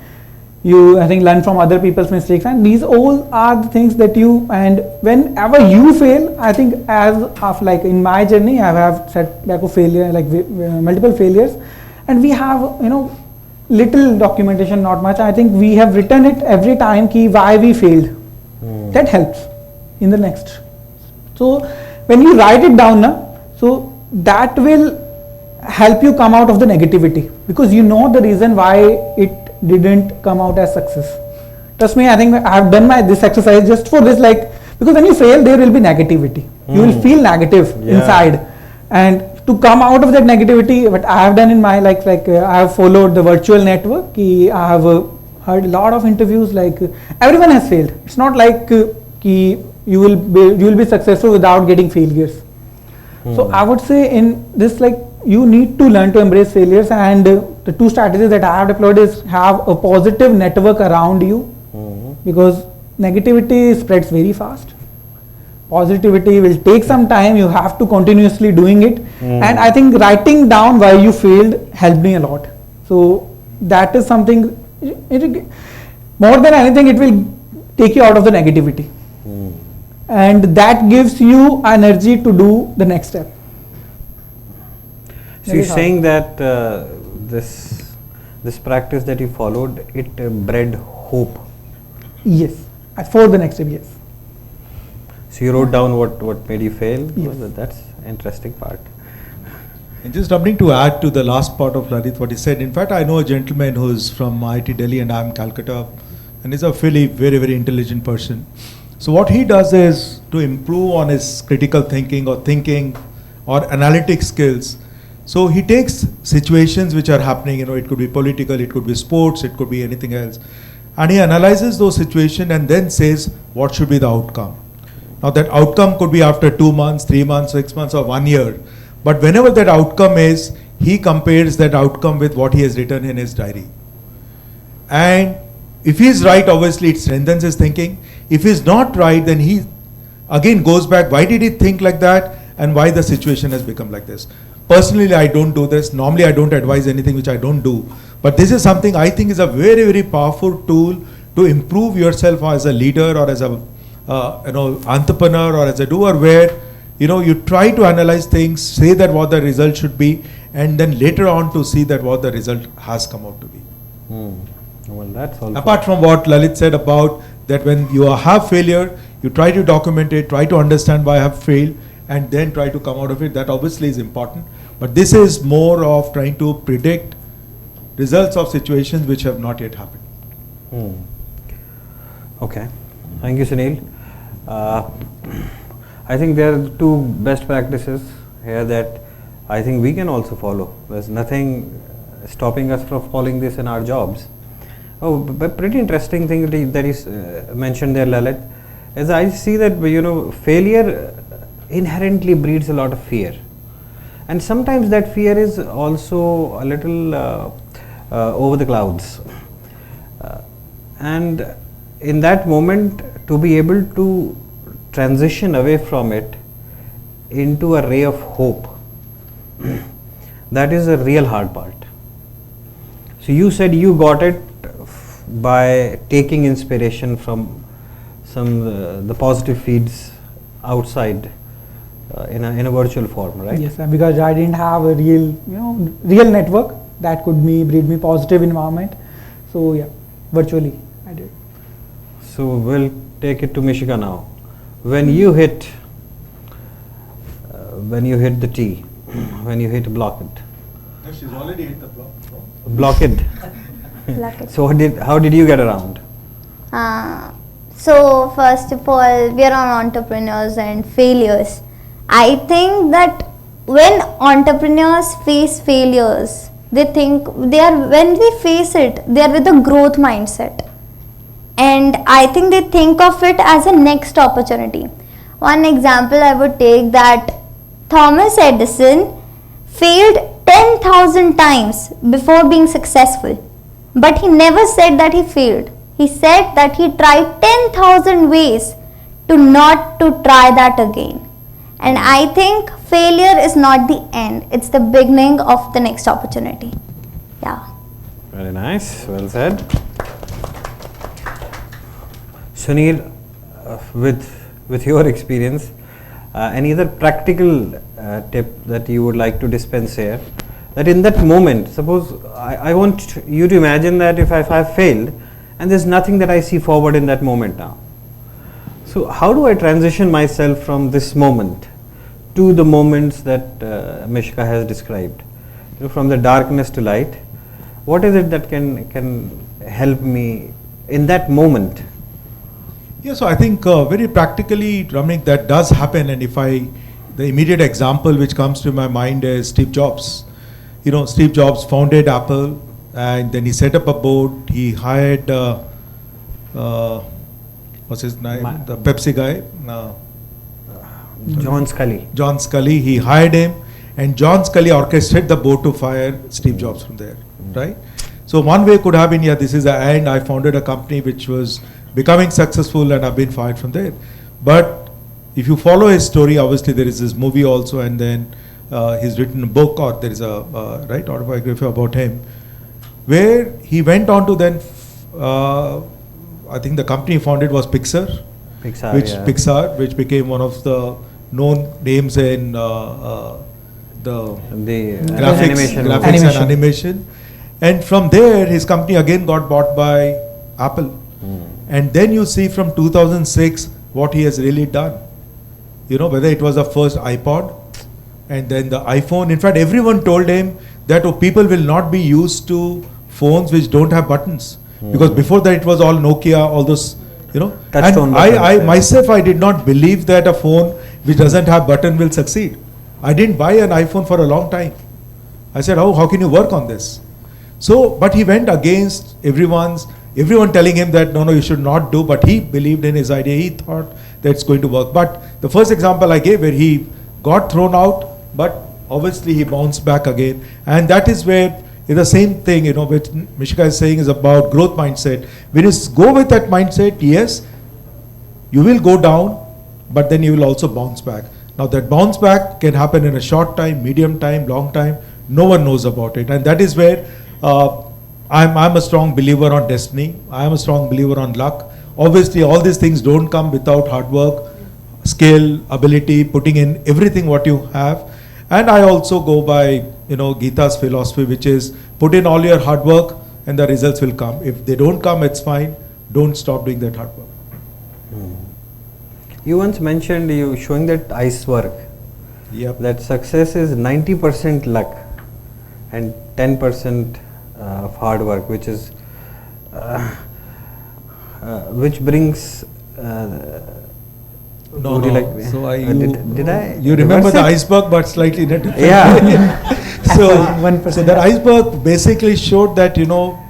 Speaker 3: you I think learn from other people's mistakes, and these all are the things that you, and whenever you fail, I think as of like in my journey, I have set back of failure, like multiple failures, and we have little documentation, not much. I think we have written it every time ki why we failed. That helps in the next. So when you write it down so that will help you come out of the negativity, because you know the reason why it didn't come out as success. Trust me, I think I have done this exercise just for this, because when you fail there will be negativity. You will feel negative inside, and to come out of that negativity, what I have done in my I have followed the virtual network. I have heard a lot of interviews, everyone has failed. It's not like you will be successful without getting failures. So I would say in this, you need to learn to embrace failures, and the two strategies that I have deployed is have a positive network around you, because negativity spreads very fast. Positivity will take some time. You have to continuously doing it, and I think writing down why you failed helped me a lot. So that is something, more than anything, it will take you out of the negativity, and that gives you energy to do the next step.
Speaker 1: So you're saying that this practice that you followed, it bred hope.
Speaker 3: Yes, for the next step, yes.
Speaker 1: So you wrote down what made you fail.
Speaker 3: Yes.
Speaker 1: That's interesting part.
Speaker 2: And just something to add to the last part of Lalit, what he said. In fact, I know a gentleman who's from IIT Delhi and I'm Calcutta, and he's a very, very intelligent person. So what he does is to improve on his critical thinking or analytic skills. So he takes situations which are happening, it could be political, it could be sports, it could be anything else, and he analyzes those situations and then says what should be the outcome. Now that outcome could be after 2 months, 3 months, 6 months, or 1 year, but whenever that outcome is, he compares that outcome with what he has written in his diary. And if he is right, obviously it strengthens his thinking. If he is not right, then he again goes back, why did he think like that, and why the situation has become like this. Personally, I don't do this. Normally, I don't advise anything which I don't do. But this is something I think is a very powerful tool to improve yourself as a leader or as a entrepreneur or as a doer, where you try to analyze things, say that what the result should be, and then later on to see that what the result has come out to be.
Speaker 1: Well, that's all.
Speaker 2: Apart from what Lalit said about that, when you have failure, you try to document it, try to understand why I have failed, and then try to come out of it. That obviously is important. But this is more of trying to predict results of situations which have not yet happened.
Speaker 1: Okay. Thank you, Sunil. I think there are two best practices here that I think we can also follow. There's nothing stopping us from following this in our jobs. But pretty interesting thing that is mentioned there, Lalit, is I see that failure inherently breeds a lot of fear, and sometimes that fear is also a little over the clouds, and in that moment to be able to transition away from it into a ray of hope, that is a real hard part. So you said you got it by taking inspiration from some the positive feeds outside in a virtual form, right?
Speaker 3: Yes, because I didn't have a real network that could breed me positive environment. So yeah, virtually I did.
Speaker 1: So we'll take it to Mishika now. When you hit the T, when you hit block it.
Speaker 2: No, she's already hit the block.
Speaker 1: Block it. So how did you get around?
Speaker 4: So first of all, we are on entrepreneurs and failures. I think that when entrepreneurs face failures, they think when we face it, they are with a growth mindset. And I think they think of it as a next opportunity. One example I would take that Thomas Edison failed 10,000 times before being successful. But he never said that he failed. He said that he tried 10,000 ways to not to try that again. And I think failure is not the end. It's the beginning of the next opportunity. Yeah.
Speaker 1: Very nice. Well said. Sunil, with your experience, any other practical tip that you would like to dispense here? That in that moment, suppose I want you to imagine that if I failed and there's nothing that I see forward in that moment now. So how do I transition myself from this moment to the moments that Mishika has described? From the darkness to light. What is it that can help me in that moment?
Speaker 2: Yeah, so I think very practically, Ramneek, that does happen. And the immediate example which comes to my mind is Steve Jobs. Steve Jobs founded Apple, and then he set up a board. He hired, what's his name? The Pepsi guy.
Speaker 1: John Scully.
Speaker 2: John Scully. He hired him, and John Scully orchestrated the board to fire Steve Jobs from there, right? So one way could have been, this is the end. I founded a company which was becoming successful, and I've been fired from there. But if you follow his story, obviously there is this movie also, and then he's written a book, or there is a autobiography about him, where he went on to then, I think the company he founded was Pixar, which became one of the known names in the graphics and animation. And from there, his company again got bought by Apple. And then you see from 2006 what he has really done. Whether it was the first iPod and then the iPhone. In fact, everyone told him that people will not be used to phones which don't have buttons. Because before that it was all Nokia, all those,
Speaker 1: Touch-tone
Speaker 2: and myself, I did not believe that a phone which doesn't have button will succeed. I didn't buy an iPhone for a long time. I said, how can you work on this? So, but he went against everyone telling him that no, you should not do, but he believed in his idea. He thought that it's going to work. But the first example I gave, where he got thrown out, but obviously he bounced back again. And that is where the same thing, which Mishika is saying is about growth mindset. When you go with that mindset, yes, you will go down, but then you will also bounce back. Now that bounce back can happen in a short time, medium time, long time. No one knows about it. And that is where I'm a strong believer on destiny. I am a strong believer on luck. Obviously, all these things don't come without hard work, skill, ability, putting in everything what you have. And I also go by, Gita's philosophy, which is put in all your hard work and the results will come. If they don't come, it's fine. Don't stop doing that hard work.
Speaker 1: You once mentioned, you showing that iceberg.
Speaker 2: Yep.
Speaker 1: That success is 90% luck and 10% of hard work, which is which brings
Speaker 2: No. So you remember
Speaker 1: reverse
Speaker 2: the
Speaker 1: it?
Speaker 2: iceberg, but slightly in a different way.
Speaker 1: Yeah.
Speaker 2: So
Speaker 3: 1%.
Speaker 2: that iceberg basically showed that,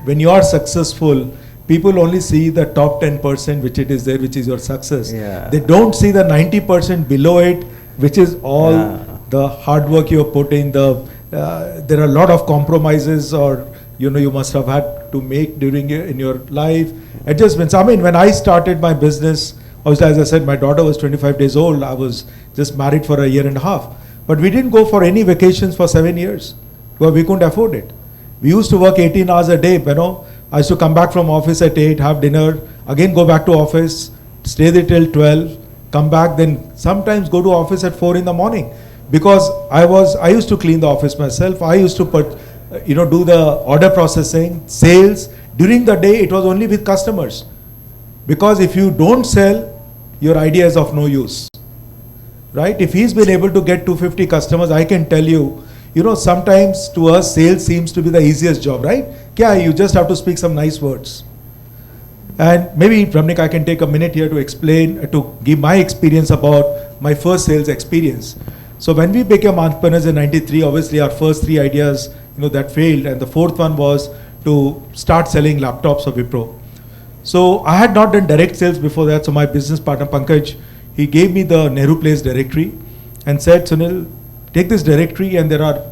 Speaker 2: when you are successful, people only see the top 10%, which it is there, which is your success.
Speaker 1: Yeah.
Speaker 2: They don't see the 90% below it, which is all the hard work you have put in. There are a lot of compromises, or you must have had to make during in your life. Adjustments. I mean, when I started my business, obviously, as I said, my daughter was 25 days old. I was just married for a year and a half. But we didn't go for any vacations for 7 years. Well, we couldn't afford it. We used to work 18 hours a day. I used to come back from office at 8, have dinner, again go back to office, stay there till 12, come back, then sometimes go to office at 4 in the morning. Because I used to clean the office myself. I used to do the order processing, sales. During the day, it was only with customers. Because if you don't sell, your idea is of no use, right? If he's been able to get 250 customers, I can tell you, sometimes to us, sales seems to be the easiest job, right? Yeah, you just have to speak some nice words. And maybe, Ramneek, I can take a minute here to explain, to give my experience about my first sales experience. So when we became entrepreneurs in 93, obviously our first 3 ideas, that failed. And the 4th one was to start selling laptops of Wipro. So I had not done direct sales before that. So my business partner, Pankaj, he gave me the Nehru Place directory and said, Sunil, take this directory and there are,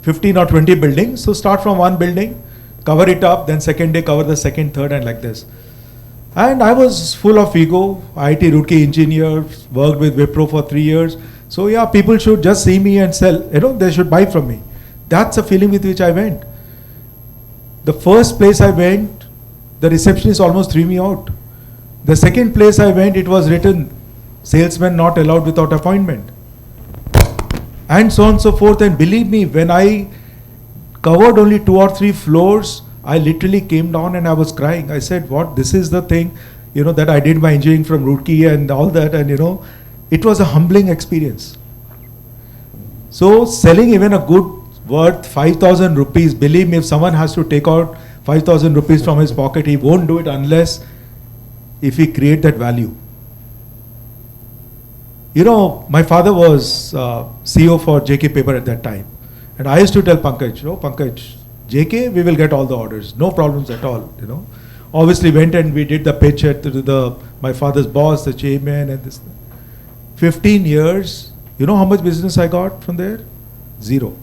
Speaker 2: 15 or 20 buildings. So start from one building, cover it up, then second day cover the second, third, and like this. And I was full of ego, IIT Roorkee engineer, worked with Wipro for 3 years. So yeah, people should just see me and sell, they should buy from me. That's the feeling with which I went. The first place I went, the receptionist almost threw me out. The second place I went, it was written, salesman not allowed without appointment. And so on and so forth. And believe me, when I covered only 2 or 3 floors, I literally came down and I was crying. I said, what, this is the thing, that I did my engineering from Roorkee and all that. And, it was a humbling experience. So selling even a good worth 5,000 rupees, believe me, if someone has to take out 5,000 rupees from his pocket, he won't do it unless if he create that value. My father was CEO for JK Paper at that time. And I used to tell Pankaj, Pankaj, JK, we will get all the orders. No problems at all, Obviously went and we did the pitch to my father's boss, the chairman and this. 15 years, how much business I got from there? 0.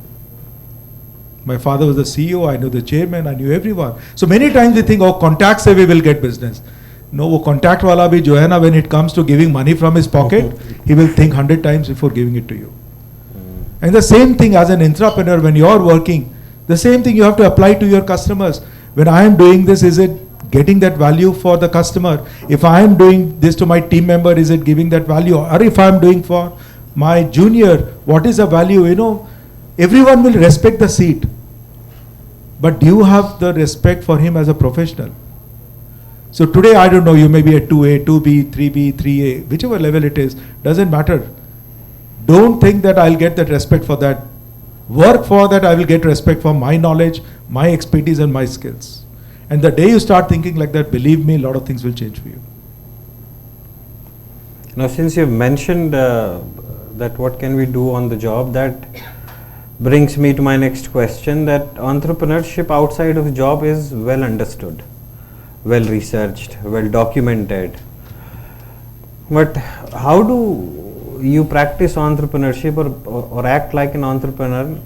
Speaker 2: My father was the CEO, I knew the chairman, I knew everyone. So many times we think, contact se we will get business. No, wo contact wala bhi jo hai na, when it comes to giving money from his pocket, he will think 100 times before giving it to you. And the same thing as an entrepreneur, when you are working, the same thing you have to apply to your customers. When I am doing this, is it getting that value for the customer? If I am doing this to my team member, is it giving that value? Or if I am doing for my junior, what is the value? Everyone will respect the seat. But do you have the respect for him as a professional? So today, I don't know, you may be at 2A, 2B, 3B, 3A, whichever level it is, doesn't matter. Don't think that I'll get that respect for that. Work for that, I will get respect for my knowledge, my expertise and my skills. And the day you start thinking like that, believe me, a lot of things will change for you.
Speaker 1: Now, since you've mentioned that what can we do on the job, that brings me to my next question, that entrepreneurship outside of job is well understood, well researched, well documented. But how do you practice entrepreneurship or act like an entrepreneur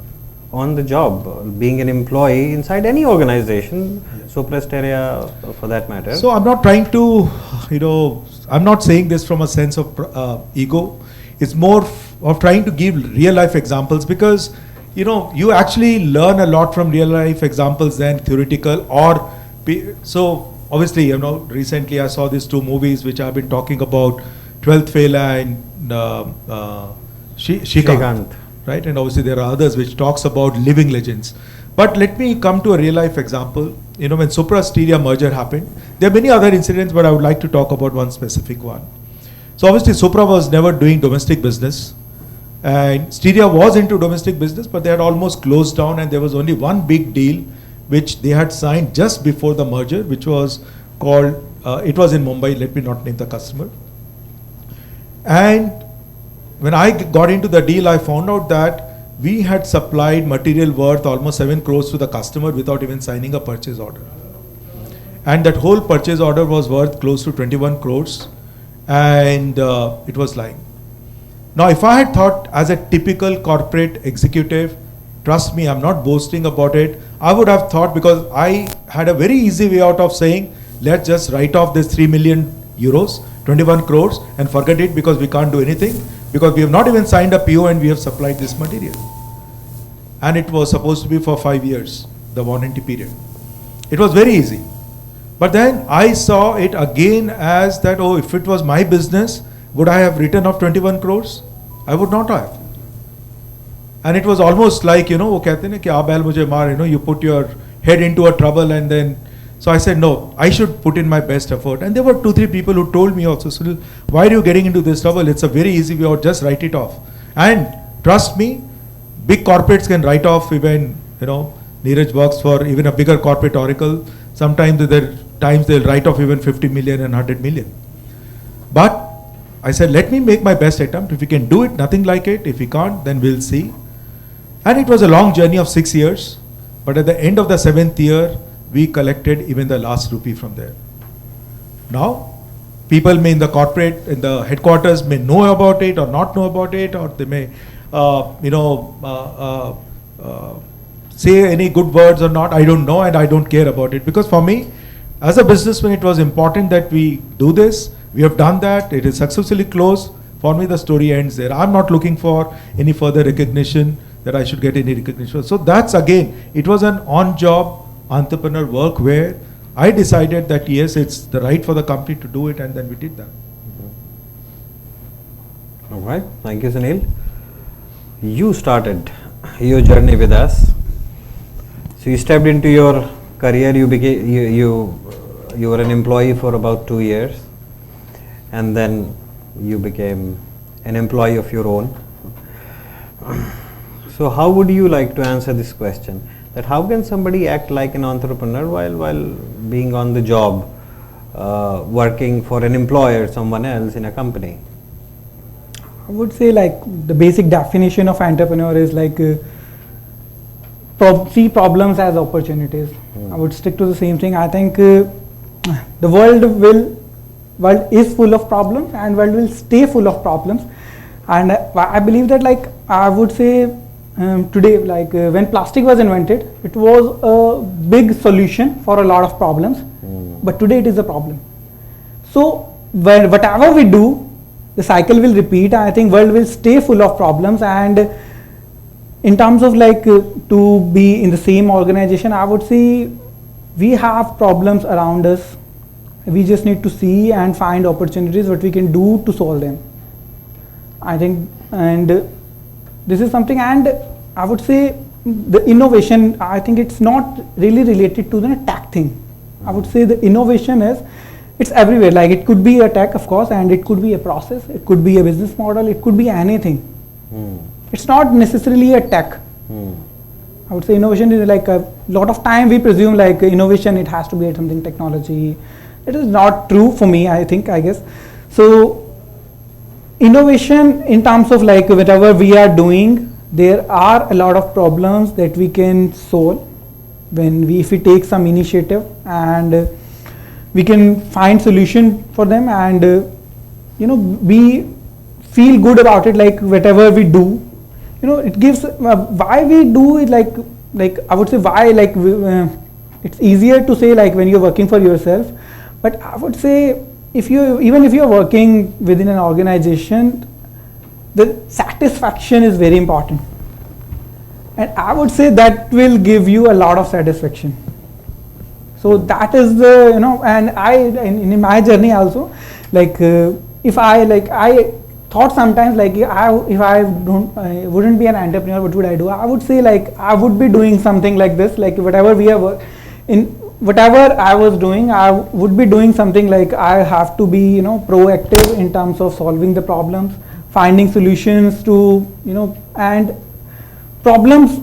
Speaker 1: on the job, being an employee inside any organization, Sopra Steria for that matter?
Speaker 2: So I'm not trying to, I'm not saying this from a sense of ego. It's more of trying to give real life examples, because you actually learn a lot from real life examples than theoretical. So obviously, recently I saw these 2 movies which I've been talking about, 12th Fail and Shrikant, right? And obviously there are others which talks about living legends. But let me come to a real life example. When Sopra Steria merger happened, there are many other incidents, but I would like to talk about one specific one. So obviously Sopra was never doing domestic business, and Steria was into domestic business, but they had almost closed down, and there was only one big deal which they had signed just before the merger, which was called, it was in Mumbai, let me not name the customer. And when I got into the deal, I found out that we had supplied material worth almost 7 crores to the customer without even signing a purchase order. And that whole purchase order was worth close to 21 crores, and it was lying. Now, if I had thought as a typical corporate executive, trust me, I'm not boasting about it, I would have thought, because I had a very easy way out of saying, let's just write off this 3 million euros, 21 crores, and forget it, because we can't do anything, because we have not even signed a PO and we have supplied this material. And it was supposed to be for 5 years, the warranty period. It was very easy. But then I saw it again as that, if it was my business, would I have written off 21 crores? I would not have. And it was almost like, wo kehte hain ki aap bail mujhe maar, you put your head into a trouble, and then, so I said, no, I should put in my best effort. And there were 2-3 people who told me also, Sunil, why are you getting into this trouble? It's a very easy way out, just write it off. And trust me, big corporates can write off even, Neeraj works for even a bigger corporate Oracle. Sometimes their times they'll write off even 50 million and 100 million. But I said, let me make my best attempt. If we can do it, nothing like it. If we can't, then we'll see. And it was a long journey of 6 years. But at the end of the 7th year, we collected even the last rupee from there. Now, people may in the corporate, in the headquarters may know about it or not know about it, or they may, say any good words or not. I don't know, and I don't care about it. Because for me, as a businessman, it was important that we do this. We have done that. It is successfully closed. For me, the story ends there. I'm not looking for any further recognition, that I should get any recognition. So that's again, it was an on-job entrepreneur work where I decided that yes, it's the right for the company to do it, and then we did that.
Speaker 1: All right, thank you, Sunil. You started your journey with us. So you stepped into your career. You became you were an employee for about 2 years, and then you became an employee of your own. So how would you like to answer this question? That how can somebody act like an entrepreneur while being on the job, working for an employer, someone else in a company?
Speaker 3: I would say like the basic definition of entrepreneur is like see problems as opportunities. I would stick to the same thing. I think the world is full of problems, and world will stay full of problems. And I believe that, like, I would say today, like when plastic was invented, it was a big solution for a lot of problems, but today it is a problem. So whatever we do, the cycle will repeat. I think world will stay full of problems, and in terms of like to be in the same organization, I would say we have problems around us. We just need to see and find opportunities what we can do to solve them. I think, and this is something, and I would say the innovation, I think it's not really related to the tech thing. I would say the innovation it's everywhere. Like it could be a tech, of course, and it could be a process, it could be a business model, it could be anything. It's not necessarily a tech. I would say innovation is like a lot of time we presume like innovation, it has to be something technology. It is not true for me, I guess. So innovation in terms of like whatever we are doing, there are a lot of problems that we can solve if we take some initiative, and we can find solution for them, and we feel good about it. Like whatever we do, it gives why we do it. Like I would say why, like it's easier to say like when you're working for yourself, but I would say even if you're working within an organization, the satisfaction is very important, and I would say that will give you a lot of satisfaction. So that is the and I in my journey also, like if I thought sometimes like if I wouldn't be an entrepreneur, what would I do? I would say like I would be doing something like this, like whatever I was doing, I would be doing something like I have to be proactive in terms of solving the problems, finding solutions to and problems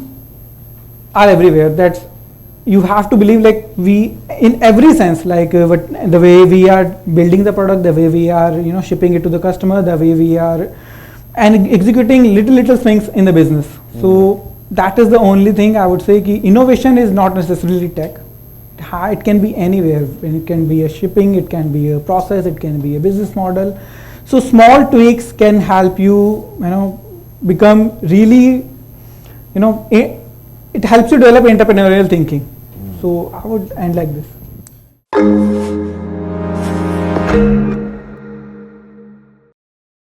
Speaker 3: are everywhere. That's you have to believe, like we in every sense, like the way we are building the product, the way we are shipping it to the customer, the way we are and executing little things in the business. So that is the only thing I would say. Innovation is not necessarily tech. It can be anywhere. It can be a shipping, it can be a process, it can be a business model. So small tweaks can help you become really it helps you develop entrepreneurial thinking. So I would end like this.